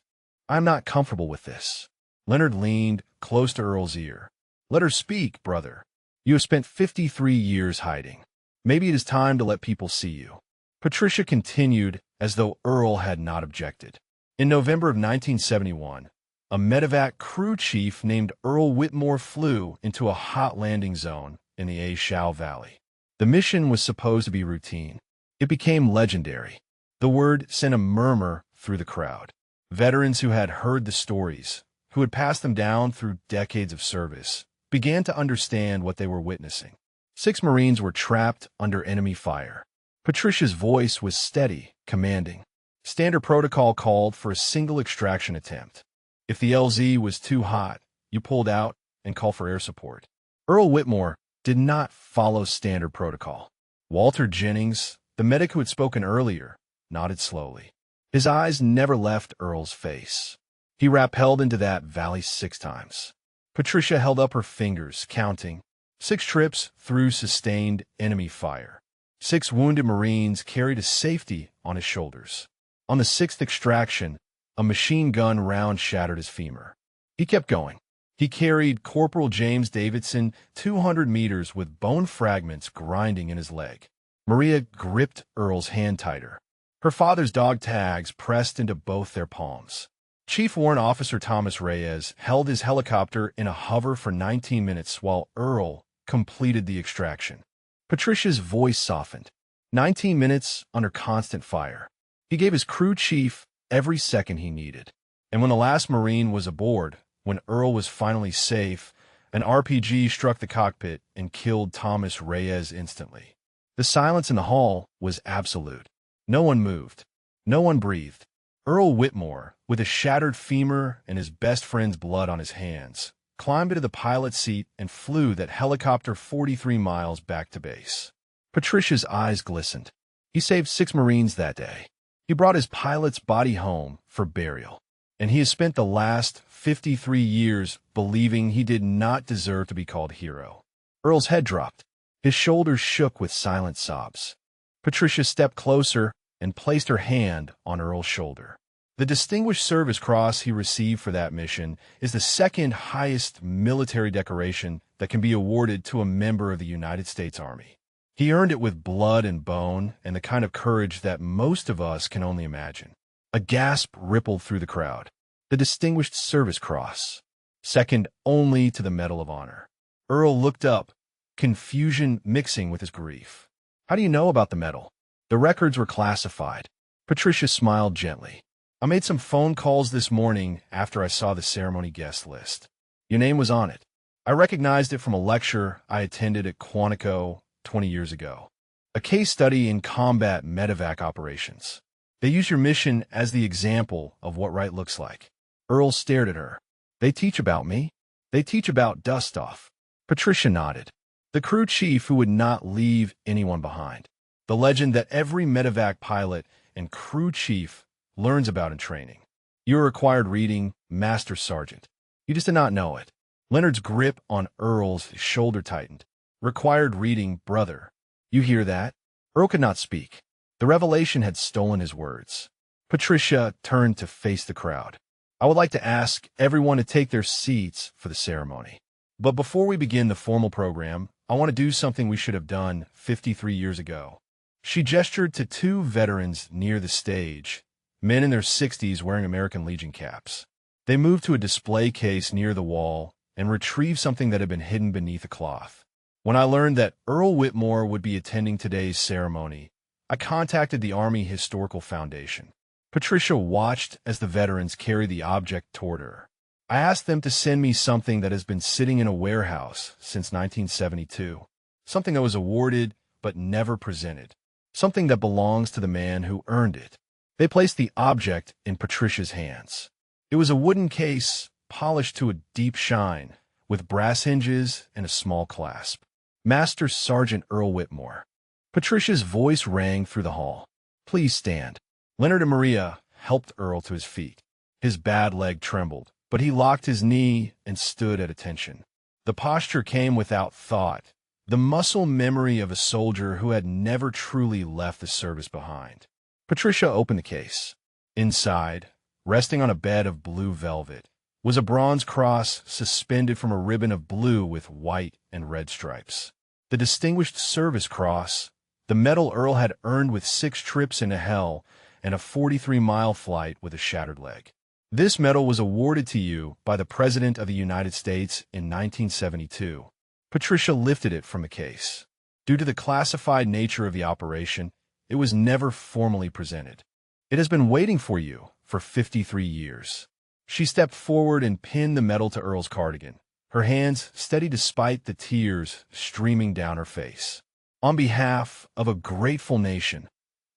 I'm not comfortable with this. Leonard leaned close to Earl's ear. Let her speak, brother. You have spent 53 years hiding. Maybe it is time to let people see you. Patricia continued as though Earl had not objected. In November of 1971, a medevac crew chief named Earl Whitmore flew into a hot landing zone in the A Shau Valley. The mission was supposed to be routine. It became legendary. The word sent a murmur through the crowd. Veterans who had heard the stories, who had passed them down through decades of service, began to understand what they were witnessing. 6 Marines were trapped under enemy fire. Patricia's voice was steady, commanding. Standard protocol called for a single extraction attempt. If the LZ was too hot, you pulled out and called for air support. Earl Whitmore did not follow standard protocol. Walter Jennings, the medic who had spoken earlier, nodded slowly. His eyes never left Earl's face. He rappelled into that valley 6 times. Patricia held up her fingers, counting. 6 trips through sustained enemy fire. 6 wounded Marines carried to safety on his shoulders. On the 6th extraction, a machine gun round shattered his femur. He kept going. He carried Corporal James Davidson 200 meters with bone fragments grinding in his leg. Maria gripped Earl's hand tighter. Her father's dog tags pressed into both their palms. Chief Warrant Officer Thomas Reyes held his helicopter in a hover for 19 minutes while Earl completed the extraction. Patricia's voice softened. 19 minutes under constant fire. He gave his crew chief every second he needed. And when the last Marine was aboard, when Earl was finally safe, an RPG struck the cockpit and killed Thomas Reyes instantly. The silence in the hall was absolute. No one moved. No one breathed. Earl Whitmore, with a shattered femur and his best friend's blood on his hands, climbed into the pilot's seat and flew that helicopter 43 miles back to base. Patricia's eyes glistened. He saved 6 Marines that day. He brought his pilot's body home for burial, and he has spent the last 53 years believing he did not deserve to be called hero. Earl's head dropped. His shoulders shook with silent sobs. Patricia stepped closer and placed her hand on Earl's shoulder. The Distinguished Service Cross he received for that mission is the second highest military decoration that can be awarded to a member of the United States Army. He earned it with blood and bone and the kind of courage that most of us can only imagine. A gasp rippled through the crowd. The Distinguished Service Cross, second only to the Medal of Honor. Earl looked up, confusion mixing with his grief. How do you know about the medal? The records were classified. Patricia smiled gently. I made some phone calls this morning after I saw the ceremony guest list. Your name was on it. I recognized it from a lecture I attended at Quantico 20 years ago. A case study in combat medevac operations. They use your mission as the example of what right looks like. Earl stared at her. They teach about me. They teach about dust-off. Patricia nodded. The crew chief who would not leave anyone behind. The legend that every medevac pilot and crew chief learns about in training. You are required reading, Master Sergeant. You just did not know it. Leonard's grip on Earl's shoulder tightened. Required reading, brother. You hear that? Earl could not speak. The revelation had stolen his words. Patricia turned to face the crowd. I would like to ask everyone to take their seats for the ceremony. But before we begin the formal program, I want to do something we should have done 53 years ago. She gestured to 2 veterans near the stage, men in their 60s wearing American Legion caps. They moved to a display case near the wall and retrieved something that had been hidden beneath a cloth. When I learned that Earl Whitmore would be attending today's ceremony, I contacted the Army Historical Foundation. Patricia watched as the veterans carried the object toward her. I asked them to send me something that has been sitting in a warehouse since 1972, something that was awarded but never presented, something that belongs to the man who earned it. They placed the object in Patricia's hands. It was a wooden case, polished to a deep shine, with brass hinges and a small clasp. Master Sergeant Earl Whitmore. Patricia's voice rang through the hall. Please stand. Leonard and Maria helped Earl to his feet. His bad leg trembled, but he locked his knee and stood at attention. The posture came without thought, the muscle memory of a soldier who had never truly left the service behind. Patricia opened the case. Inside, resting on a bed of blue velvet, was a bronze cross suspended from a ribbon of blue with white and red stripes. The Distinguished Service Cross, the medal Earl had earned with 6 trips into hell and a 43-mile flight with a shattered leg. This medal was awarded to you by the President of the United States in 1972. Patricia lifted it from the case. Due to the classified nature of the operation, it was never formally presented. It has been waiting for you for 53 years. She stepped forward and pinned the medal to Earl's cardigan, her hands steady despite the tears streaming down her face. On behalf of a grateful nation,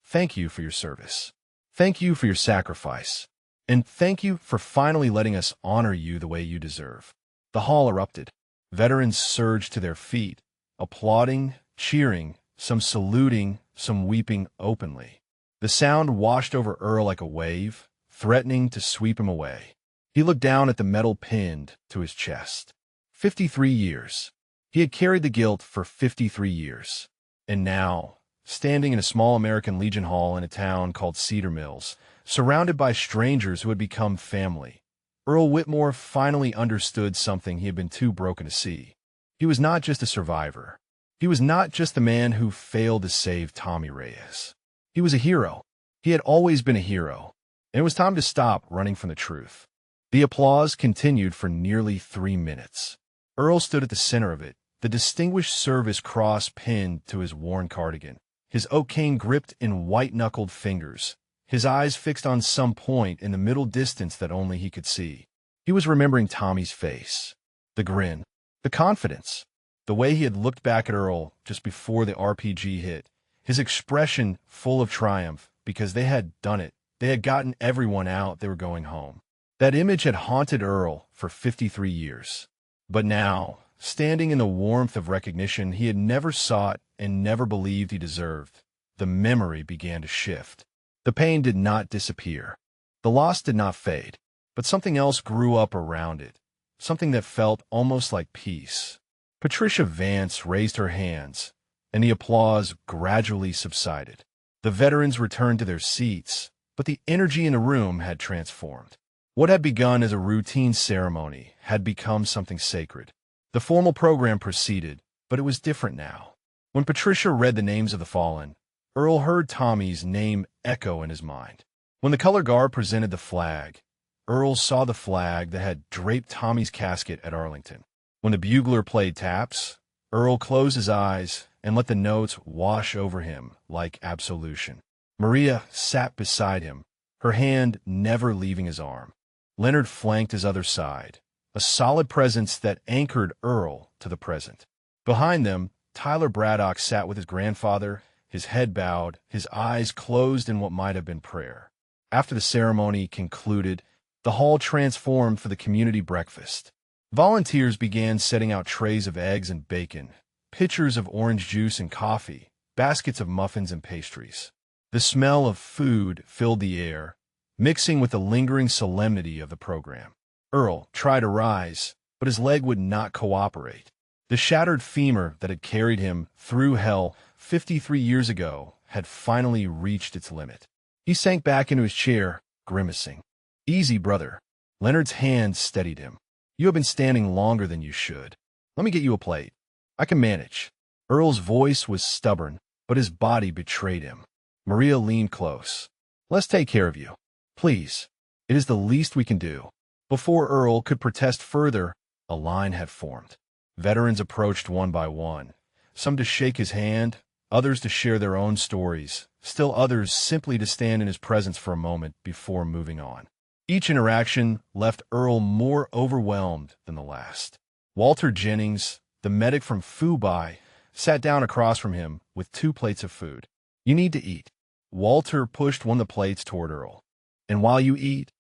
thank you for your service. Thank you for your sacrifice. And thank you for finally letting us honor you the way you deserve. The hall erupted. Veterans surged to their feet, applauding, cheering, some saluting, some weeping openly. The sound washed over Earl like a wave, threatening to sweep him away. He looked down at the medal pinned to his chest. 53 years. He had carried the guilt for 53 years. And now, standing in a small American Legion Hall in a town called Cedar Mills, surrounded by strangers who had become family, Earl Whitmore finally understood something he had been too broken to see. He was not just a survivor. He was not just the man who failed to save Tommy Reyes. He was a hero. He had always been a hero. And it was time to stop running from the truth. The applause continued for nearly 3 minutes. Earl stood at the center of it, the Distinguished Service Cross pinned to his worn cardigan, his oak cane gripped in white-knuckled fingers, his eyes fixed on some point in the middle distance that only he could see. He was remembering Tommy's face, the grin, the confidence, the way he had looked back at Earl just before the RPG hit, his expression full of triumph because they had done it They had gotten everyone out, they were going home. That image had haunted Earl for 53 years. But now, standing in the warmth of recognition he had never sought and never believed he deserved, the memory began to shift. The pain did not disappear. The loss did not fade, but something else grew up around it, something that felt almost like peace. Patricia Vance raised her hands, and the applause gradually subsided. The veterans returned to their seats, but the energy in the room had transformed. What had begun as a routine ceremony had become something sacred. The formal program proceeded, but it was different now. When Patricia read the names of the fallen, Earl heard Tommy's name echo in his mind. When the color guard presented the flag, Earl saw the flag that had draped Tommy's casket at Arlington. When the bugler played taps, Earl closed his eyes and let the notes wash over him like absolution. Maria sat beside him, her hand never leaving his arm. Leonard flanked his other side, a solid presence that anchored Earl to the present. Behind them, Tyler Braddock sat with his grandfather, his head bowed, his eyes closed in what might have been prayer. After the ceremony concluded, the hall transformed for the community breakfast. Volunteers began setting out trays of eggs and bacon, pitchers of orange juice and coffee, baskets of muffins and pastries. The smell of food filled the air, mixing with the lingering solemnity of the program. Earl tried to rise, but his leg would not cooperate. The shattered femur that had carried him through hell 53 years ago had finally reached its limit. He sank back into his chair, grimacing. "Easy, brother." Leonard's hand steadied him. "You have been standing longer than you should. Let me get you a plate. I can manage." Earl's voice was stubborn, but his body betrayed him. Maria leaned close. "Let's take care of you. Please. It is the least we can do." Before Earl could protest further, a line had formed. Veterans approached one by one, some to shake his hand, others to share their own stories, still others simply to stand in his presence for a moment before moving on. Each interaction left Earl more overwhelmed than the last. Walter Jennings, the medic from Fubai, sat down across from him with 2 plates of food. "You need to eat." Walter pushed one of the plates toward Earl. "And while you eat,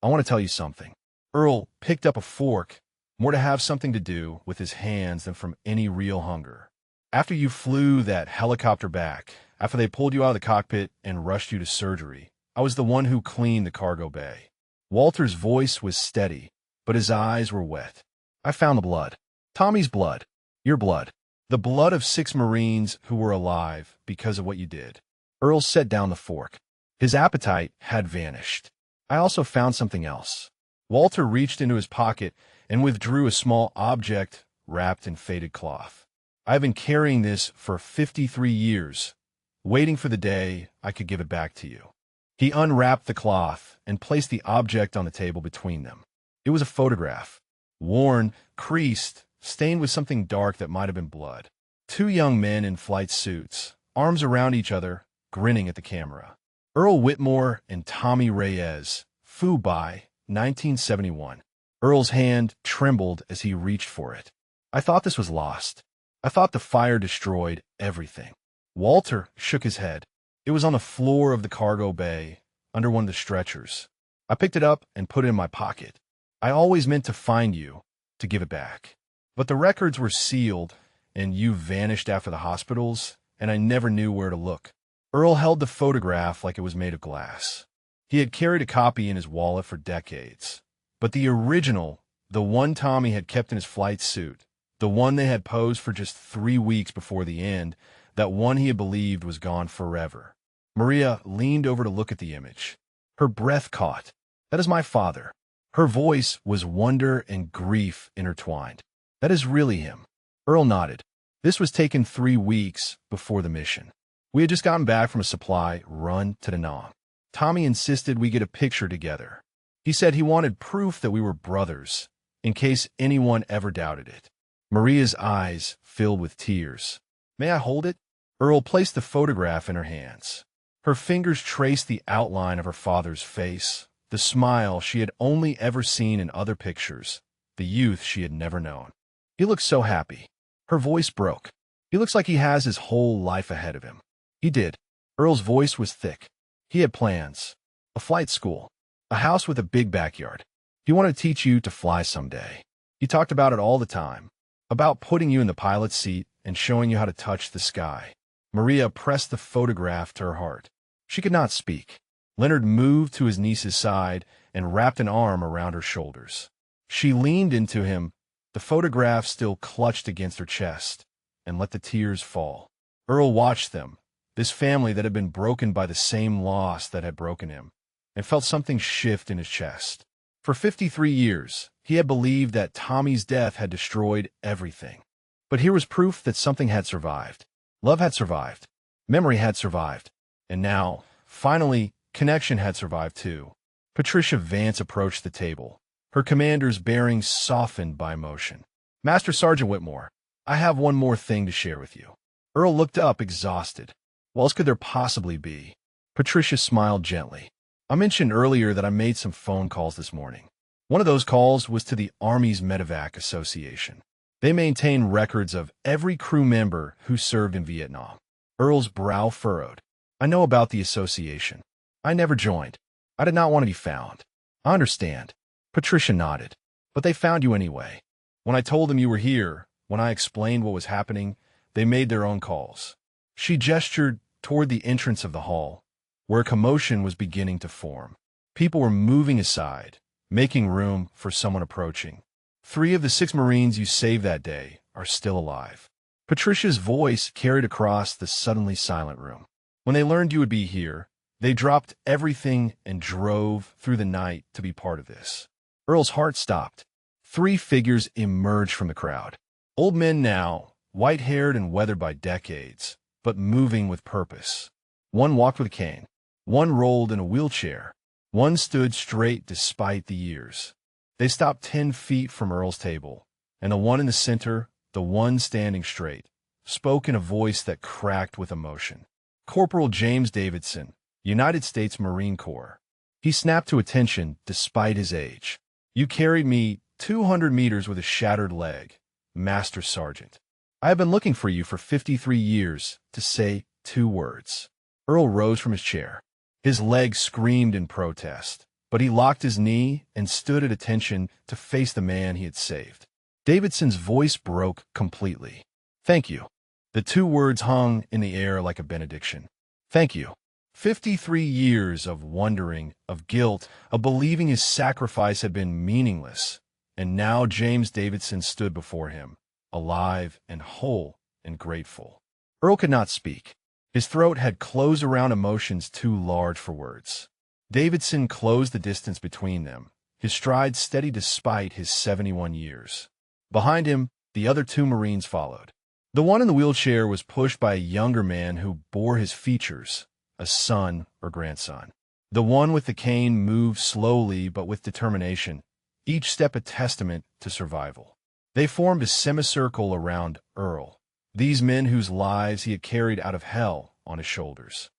I want to tell you something." Earl picked up a fork, more to have something to do with his hands than from any real hunger. "After you flew that helicopter back, after they pulled you out of the cockpit and rushed you to surgery, I was the one who cleaned the cargo bay." Walter's voice was steady, but his eyes were wet. "I found the blood. Tommy's blood. Your blood. The blood of 6 Marines who were alive because of what you did." Earl set down the fork. His appetite had vanished. "I also found something else." Walter reached into his pocket and withdrew a small object wrapped in faded cloth. "I've been carrying this for 53 years, waiting for the day I could give it back to you." He unwrapped the cloth and placed the object on the table between them. It was a photograph, worn, creased, stained with something dark that might have been blood. 2 young men in flight suits, arms around each other, grinning at the camera. Earl Whitmore and Tommy Reyes, Fubai, 1971. Earl's hand trembled as he reached for it. "I thought this was lost. I thought the fire destroyed everything." Walter shook his head. "It was on the floor of the cargo bay, under one of the stretchers. I picked it up and put it in my pocket. I always meant to find you, to give it back. But the records were sealed, and you vanished after the hospitals, and I never knew where to look." Earl held the photograph like it was made of glass. He had carried a copy in his wallet for decades. But the original, the one Tommy had kept in his flight suit, the one they had posed for just 3 weeks before the end, that one he had believed was gone forever. Maria leaned over to look at the image. Her breath caught. "That is my father." Her voice was wonder and grief intertwined. "That is really him." Earl nodded. "This was taken 3 weeks before the mission. We had just gotten back from a supply run to Da Nang. Tommy insisted we get a picture together. He said he wanted proof that we were brothers, in case anyone ever doubted it." Maria's eyes filled with tears. "May I hold it?" Earl placed the photograph in her hands. Her fingers traced the outline of her father's face, the smile she had only ever seen in other pictures, the youth she had never known. "He looks so happy." Her voice broke. "He looks like he has his whole life ahead of him." He did. Earl's voice was thick. He had plans. a flight school, a house with a big backyard. He wanted to teach you to fly someday. He talked about it all the time, about putting you in the pilot's seat and showing you how to touch the sky. Maria pressed the photograph to her heart. She could not speak. Leonard moved to his niece's side and wrapped an arm around her shoulders. She leaned into him, the photograph still clutched against her chest, and let the tears fall. Earl watched them, this family that had been broken by the same loss that had broken him, and felt something shift in his chest. For 53 years, he had believed that Tommy's death had destroyed everything. But here was proof that something had survived. Love had survived. Memory had survived. And now, finally, connection had survived too. Patricia Vance approached the table, her commander's bearing softened by emotion. Master Sergeant Whitmore, I have one more thing to share with you. Earl looked up, exhausted. What else could there possibly be? Patricia smiled gently. I mentioned earlier that I made some phone calls this morning. One of those calls was to the Army's Medevac Association. They maintain records of every crew member who served in Vietnam. Earl's brow furrowed. I know about the association. I never joined. I did not want to be found. I understand. Patricia nodded. But they found you anyway. When I told them you were here, when I explained what was happening, they made their own calls. She gestured toward the entrance of the hall, where commotion was beginning to form. People were moving aside, making room for someone approaching. 3 of the 6 Marines you saved that day are still alive. Patricia's voice carried across the suddenly silent room. When they learned you would be here, they dropped everything and drove through the night to be part of this. Earl's heart stopped. 3 figures emerged from the crowd. Old men now, white-haired and weathered by decades, but moving with purpose. One walked with a cane. One rolled in a wheelchair. One stood straight despite the years. They stopped 10 feet from Earl's table, and the one in the center, the one standing straight, spoke in a voice that cracked with emotion. Corporal James Davidson, United States Marine Corps. He snapped to attention despite his age. You carried me 200 meters with a shattered leg, Master Sergeant. I have been looking for you for 53 years to say 2 words. Earl rose from his chair. His legs screamed in protest, but he locked his knee and stood at attention to face the man he had saved. Davidson's voice broke completely. Thank you. The 2 words hung in the air like a benediction. Thank you. 53 years of wondering, of guilt, of believing his sacrifice had been meaningless, and now James Davidson stood before him, alive and whole and grateful. Earl could not speak. His throat had closed around emotions too large for words. Davidson closed the distance between them, his stride steady despite his 71 years. Behind him, the other 2 Marines followed. The one in the wheelchair was pushed by a younger man who bore his features, a son or grandson. The one with the cane moved slowly but with determination, each step a testament to survival. They formed a semicircle around Earl, these men whose lives he had carried out of hell on his shoulders.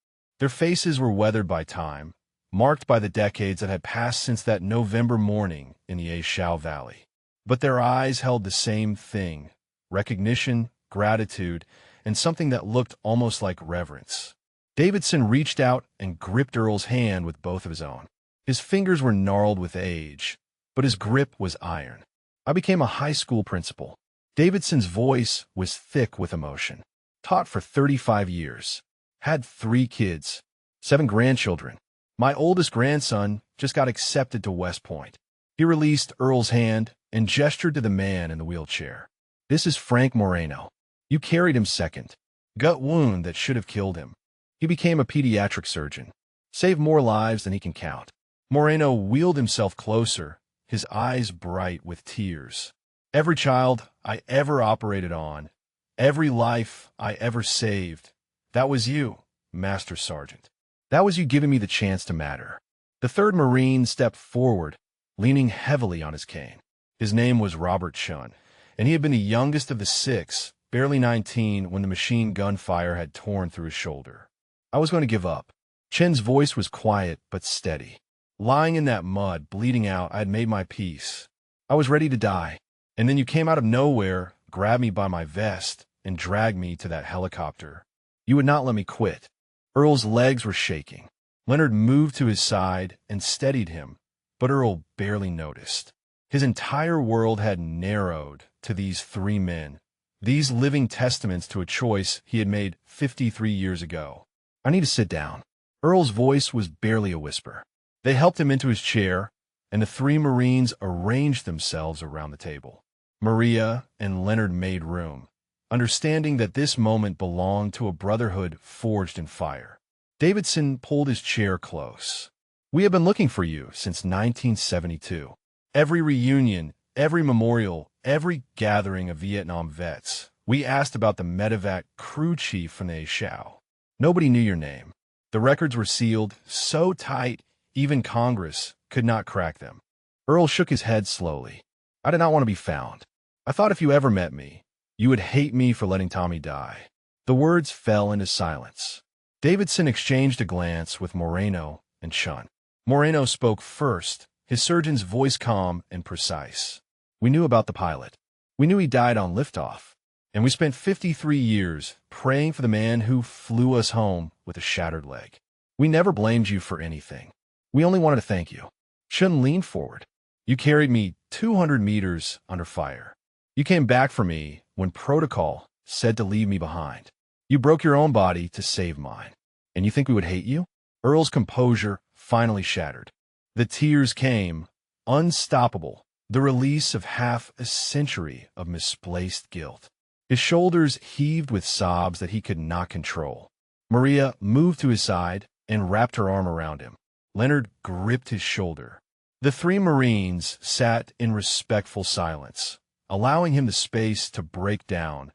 Their faces were weathered by time, marked by the decades that had passed since that November morning in the A Shao Valley. But their eyes held the same thing, recognition, gratitude, and something that looked almost like reverence. Davidson reached out and gripped Earl's hand with both of his own. His fingers were gnarled with age, but his grip was iron. I became a high school principal. Davidson's voice was thick with emotion. Taught for 35 years. Had 3 kids, 7 grandchildren. My oldest grandson just got accepted to West Point. He released Earl's hand and gestured to the man in the wheelchair. This is Frank Moreno. You carried him second. Gut wound that should have killed him. He became a pediatric surgeon. Saved more lives than he can count. Moreno wheeled himself closer, his eyes bright with tears. Every child I ever operated on, every life I ever saved, that was you, Master Sergeant. That was you giving me the chance to matter. The 3rd Marine stepped forward, leaning heavily on his cane. His name was Robert Chun, and he had been the youngest of the 6, barely 19, when the machine gun fire had torn through his shoulder. I was going to give up. Chen's voice was quiet but steady. Lying in that mud, bleeding out, I had made my peace. I was ready to die. And then you came out of nowhere, grabbed me by my vest, and dragged me to that helicopter. You would not let me quit. Earl's legs were shaking. Leonard moved to his side and steadied him, but Earl barely noticed. His entire world had narrowed to these three men, these living testaments to a choice he had made 53 years ago. "I need to sit down." Earl's voice was barely a whisper. They helped him into his chair, and the three Marines arranged themselves around the table. Maria and Leonard made room, understanding that this moment belonged to a brotherhood forged in fire. Davidson pulled his chair close. "We have been looking for you since 1972. Every reunion, every memorial, every gathering of Vietnam vets, we asked about the medevac crew chief from the Shao. Nobody knew your name. The records were sealed so tight even Congress could not crack them." Earl shook his head slowly. "I did not want to be found. I thought if you ever met me, you would hate me for letting Tommy die." The words fell into silence. Davidson exchanged a glance with Moreno and Chun. Moreno spoke first, his surgeon's voice calm and precise. "We knew about the pilot. We knew he died on liftoff, and we spent 53 years praying for the man who flew us home with a shattered leg. We never blamed you for anything. We only wanted to thank you." Chun leaned forward. "You carried me 200 meters under fire. You came back for me when protocol said to leave me behind. You broke your own body to save mine. And you think we would hate you?" Earl's composure finally shattered. The tears came, unstoppable, the release of half a century of misplaced guilt. His shoulders heaved with sobs that he could not control. Maria moved to his side and wrapped her arm around him. Leonard gripped his shoulder. The three Marines sat in respectful silence, allowing him the space to break down,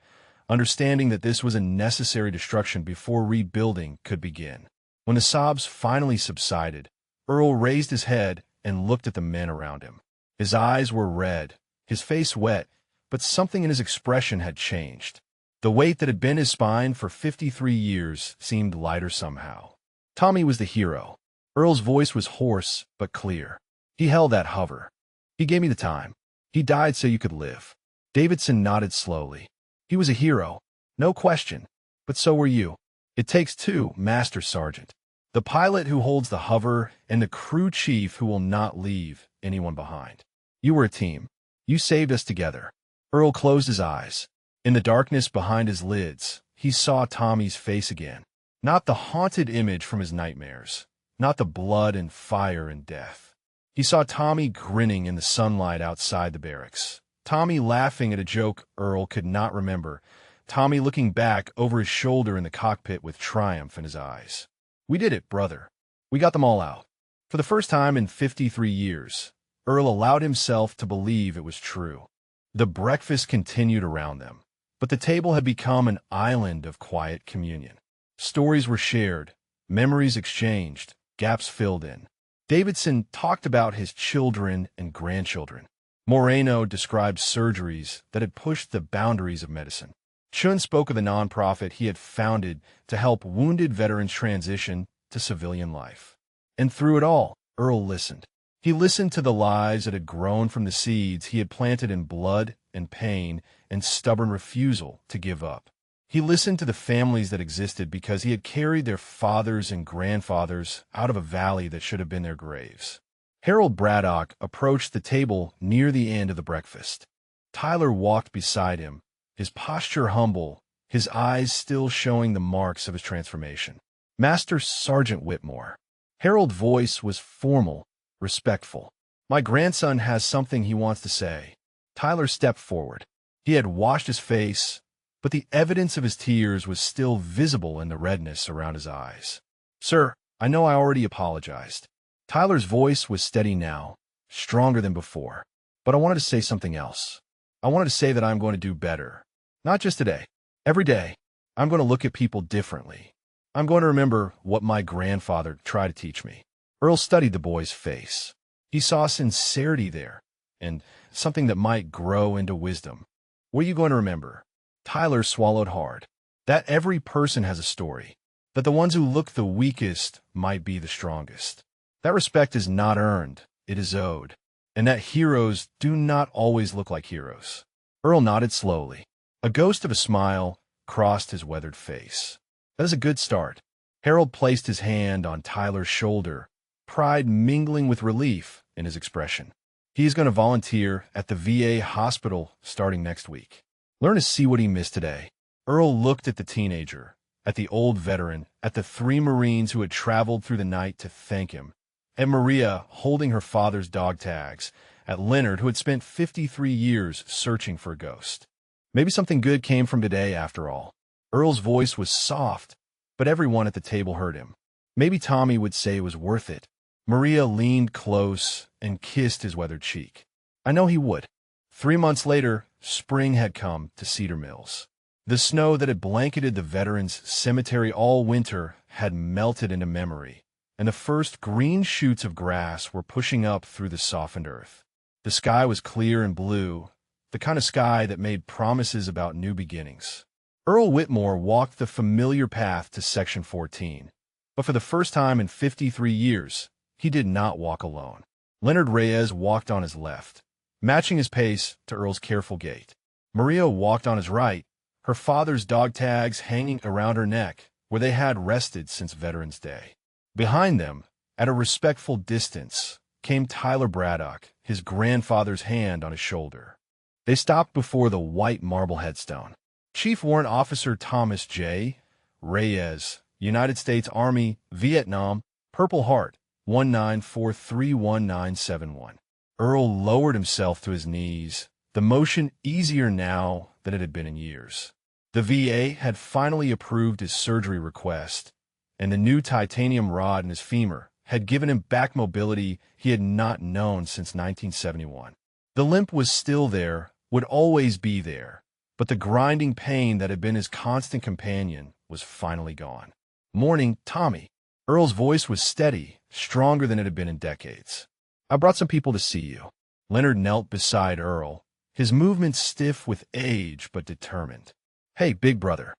understanding that this was a necessary destruction before rebuilding could begin. When the sobs finally subsided, Earl raised his head and looked at the men around him. His eyes were red, his face wet, but something in his expression had changed. The weight that had been his spine for 53 years seemed lighter somehow. "Tommy was the hero." Earl's voice was hoarse but clear. "He held that hover. He gave me the time. He died so you could live." Davidson nodded slowly. "He was a hero, no question, but so were you. It takes two, Master Sergeant. The pilot who holds the hover and the crew chief who will not leave anyone behind. You were a team. You saved us together." Earl closed his eyes. In the darkness behind his lids, he saw Tommy's face again. Not the haunted image from his nightmares, not the blood and fire and death. He saw Tommy grinning in the sunlight outside the barracks. Tommy laughing at a joke Earl could not remember. Tommy looking back over his shoulder in the cockpit with triumph in his eyes. "We did it, brother. We got them all out." For the first time in 53 years, Earl allowed himself to believe it was true. The breakfast continued around them, but the table had become an island of quiet communion. Stories were shared, memories exchanged, gaps filled in. Davidson talked about his children and grandchildren. Moreno described surgeries that had pushed the boundaries of medicine. Chun spoke of the nonprofit he had founded to help wounded veterans transition to civilian life. And through it all, Earl listened. He listened to the lies that had grown from the seeds he had planted in blood and pain and stubborn refusal to give up. He listened to the families that existed because he had carried their fathers and grandfathers out of a valley that should have been their graves. Harold Braddock approached the table near the end of the breakfast. Tyler walked beside him, his posture humble, his eyes still showing the marks of his transformation. "Master Sergeant Whitmore." Harold's voice was formal, respectful. "My grandson has something he wants to say." Tyler stepped forward. He had washed his face, but the evidence of his tears was still visible in the redness around his eyes. "Sir, I know I already apologized." Tyler's voice was steady now, stronger than before. "But I wanted to say something else. I wanted to say that I'm going to do better. Not just today. Every day. I'm going to look at people differently. I'm going to remember what my grandfather tried to teach me." Earl studied the boy's face. He saw sincerity there, and something that might grow into wisdom. "What are you going to remember?" Tyler swallowed hard. "That every person has a story. That the ones who look the weakest might be the strongest. That respect is not earned, it is owed. And that heroes do not always look like heroes." Earl nodded slowly. A ghost of a smile crossed his weathered face. "That is a good start. Harold placed his hand on Tyler's shoulder, pride mingling with relief in his expression. He's going to volunteer at the VA hospital starting next week. Learn to see what he missed today. Earl looked at the teenager, at the old veteran, at the 3 Marines who had traveled through the night to thank him, at Maria holding her father's dog tags, at Leonard who had spent 53 years searching for a ghost. Maybe something good came from today after all. Earl's voice was soft, but everyone at the table heard him. Maybe Tommy would say it was worth it. Maria leaned close and kissed his weathered cheek. I know he would. 3 months later, spring had come to Cedar Mills. The snow that had blanketed the veterans' cemetery all winter had melted into memory, and the first green shoots of grass were pushing up through the softened earth. The sky was clear and blue, the kind of sky that made promises about new beginnings. Earl Whitmore walked the familiar path to Section 14, but for the first time in 53 years, he did not walk alone. Leonard Reyes walked on his left, matching his pace to Earl's careful gait. Maria walked on his right, her father's dog tags hanging around her neck, where they had rested since Veterans Day. Behind them, at a respectful distance, came Tyler Braddock, his grandfather's hand on his shoulder. They stopped before the white marble headstone. Chief Warrant Officer Thomas J. Reyes, United States Army, Vietnam, Purple Heart, 194319171. Earl lowered himself to his knees, the motion easier now than it had been in years. The VA had finally approved his surgery request, and the new titanium rod in his femur had given him back mobility he had not known since 1971. The limp was still there, would always be there, but the grinding pain that had been his constant companion was finally gone. Morning, Tommy. Earl's voice was steady, stronger than it had been in decades. I brought some people to see you. Leonard knelt beside Earl, his movements stiff with age but determined. Hey, big brother.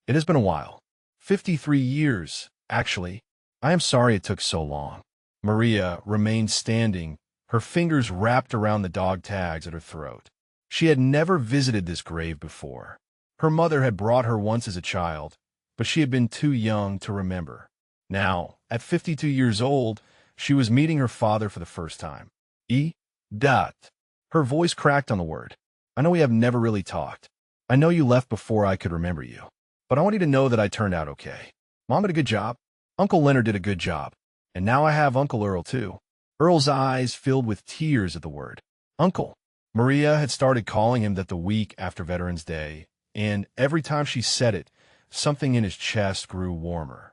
It has been a while. 53 years, actually. I am sorry it took so long. Maria remained standing, her fingers wrapped around the dog tags at her throat. She had never visited this grave before. Her mother had brought her once as a child, but she had been too young to remember. Now, at 52 years old, she was meeting her father for the first time. Her voice cracked on the word. I know we have never really talked. I know you left before I could remember you, but I want you to know that I turned out okay. Mom did a good job. Uncle Leonard did a good job. And now I have Uncle Earl, too. Earl's eyes filled with tears at the word. Uncle. Maria had started calling him that the week after Veterans Day, and every time she said it, something in his chest grew warmer.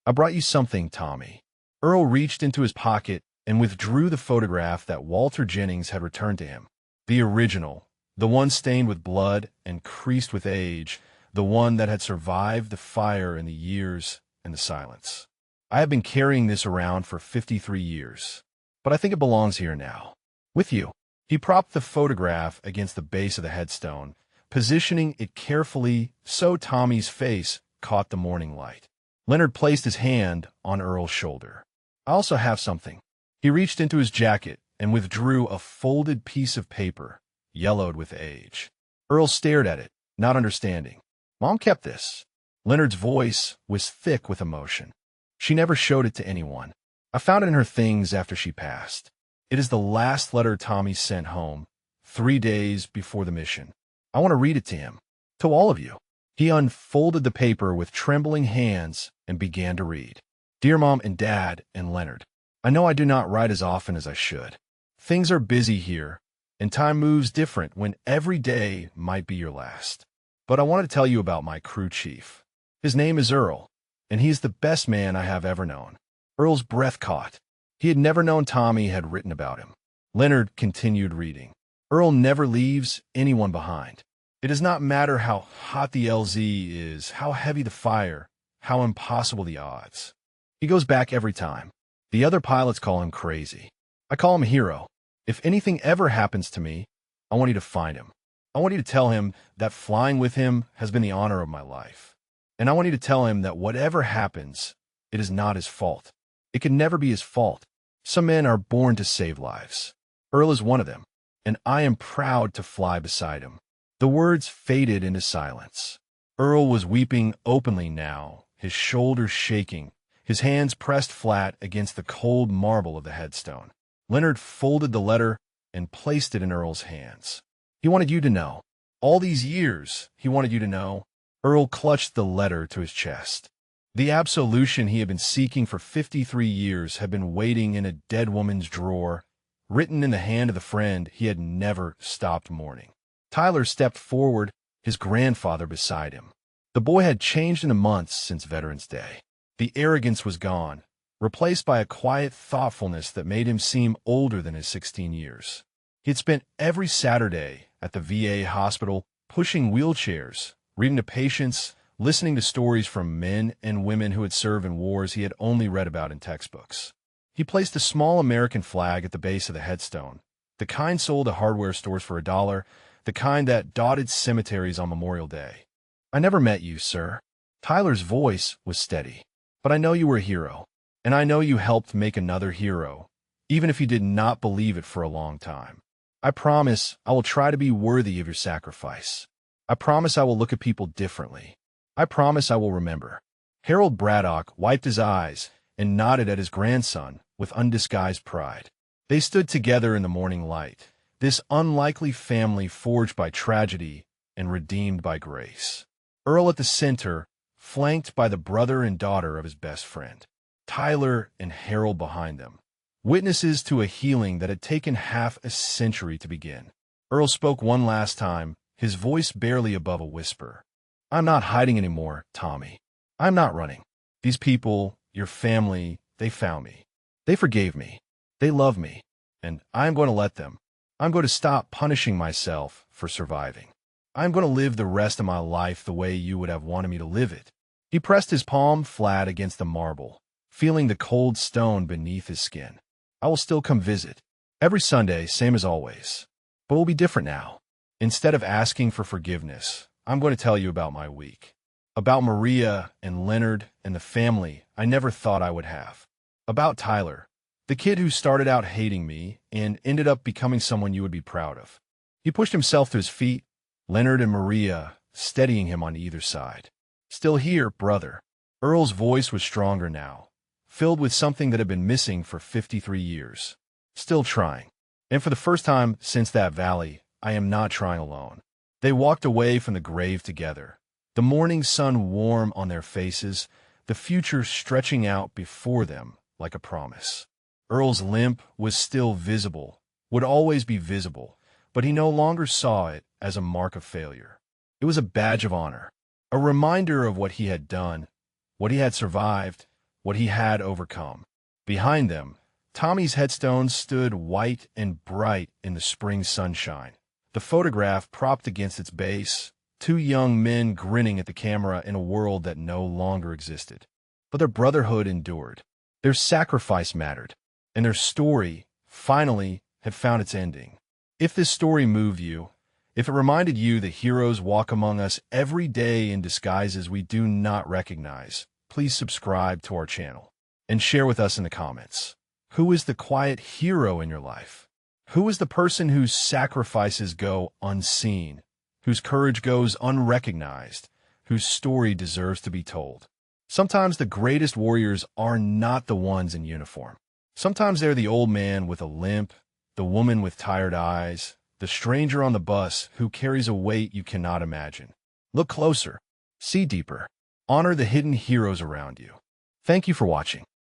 I brought you something, Tommy. Earl reached into his pocket and withdrew the photograph that Walter Jennings had returned to him. The original, the one stained with blood and creased with age, the one that had survived the fire and the years and the silence. I have been carrying this around for 53 years, but I think it belongs here now. With you. He propped the photograph against the base of the headstone, positioning it carefully so Tommy's face caught the morning light. Leonard placed his hand on Earl's shoulder. I also have something. He reached into his jacket and withdrew a folded piece of paper, yellowed with age. Earl stared at it, not understanding. Mom kept this. Leonard's voice was thick with emotion. She never showed it to anyone. I found it in her things after she passed. It is the last letter Tommy sent home, 3 days before the mission. I want to read it to him, to all of you. He unfolded the paper with trembling hands and began to read. Dear Mom and Dad and Leonard, I know I do not write as often as I should. Things are busy here, and time moves different when every day might be your last. But I want to tell you about my crew chief. His name is Earl, and he is the best man I have ever known. Earl's breath caught. He had never known Tommy had written about him. Leonard continued reading. Earl never leaves anyone behind. It does not matter how hot the LZ is, how heavy the fire, how impossible the odds. He goes back every time. The other pilots call him crazy. I call him a hero. If anything ever happens to me, I want you to find him. I want you to tell him that flying with him has been the honor of my life. And I want you to tell him that whatever happens, it is not his fault. It can never be his fault. Some men are born to save lives. Earl is one of them, and I am proud to fly beside him. The words faded into silence. Earl was weeping openly now, his shoulders shaking, his hands pressed flat against the cold marble of the headstone. Leonard folded the letter and placed it in Earl's hands. He wanted you to know. All these years, he wanted you to know. Earl clutched the letter to his chest. The absolution he had been seeking for 53 years had been waiting in a dead woman's drawer, written in the hand of the friend he had never stopped mourning. Tyler stepped forward, his grandfather beside him. The boy had changed in the months since Veterans Day. The arrogance was gone, replaced by a quiet thoughtfulness that made him seem older than his 16 years. He had spent every Saturday at the VA hospital pushing wheelchairs, reading to patients, listening to stories from men and women who had served in wars he had only read about in textbooks. He placed a small American flag at the base of the headstone, the kind sold at hardware stores for $1, the kind that dotted cemeteries on Memorial Day. I never met you, sir. Tyler's voice was steady. But I know you were a hero, and I know you helped make another hero, even if you did not believe it for a long time. I promise I will try to be worthy of your sacrifice. I promise I will look at people differently. I promise I will remember. Harold Braddock wiped his eyes and nodded at his grandson with undisguised pride. They stood together in the morning light, this unlikely family forged by tragedy and redeemed by grace. Earl at the center, flanked by the brother and daughter of his best friend. Tyler and Harold behind them, witnesses to a healing that had taken half a century to begin. Earl spoke one last time, his voice barely above a whisper. I'm not hiding anymore, Tommy. I'm not running. These people, your family, they found me. They forgave me. They love me. And I'm going to let them. I'm going to stop punishing myself for surviving. I'm going to live the rest of my life the way you would have wanted me to live it. He pressed his palm flat against the marble, feeling the cold stone beneath his skin. I will still come visit. Every Sunday, same as always. But it will be different now. Instead of asking for forgiveness, I'm going to tell you about my week. About Maria and Leonard and the family I never thought I would have. About Tyler, the kid who started out hating me and ended up becoming someone you would be proud of. He pushed himself to his feet, Leonard and Maria steadying him on either side. Still here, brother. Earl's voice was stronger now, filled with something that had been missing for 53 years. Still trying. And for the first time since that valley, I am not trying alone. They walked away from the grave together, the morning sun warm on their faces, the future stretching out before them like a promise. Earl's limp was still visible, would always be visible, but he no longer saw it as a mark of failure. It was a badge of honor, a reminder of what he had done, what he had survived, what he had overcome. Behind them, Tommy's headstone stood white and bright in the spring sunshine. The photograph propped against its base, two young men grinning at the camera in a world that no longer existed. But their brotherhood endured. Their sacrifice mattered, and their story, finally, had found its ending. If this story moved you, if it reminded you that heroes walk among us every day in disguises we do not recognize, please subscribe to our channel and share with us in the comments. Who is the quiet hero in your life? Who is the person whose sacrifices go unseen, whose courage goes unrecognized, whose story deserves to be told? Sometimes the greatest warriors are not the ones in uniform. Sometimes they're the old man with a limp, the woman with tired eyes, the stranger on the bus who carries a weight you cannot imagine. Look closer. See deeper. Honor the hidden heroes around you. Thank you for watching.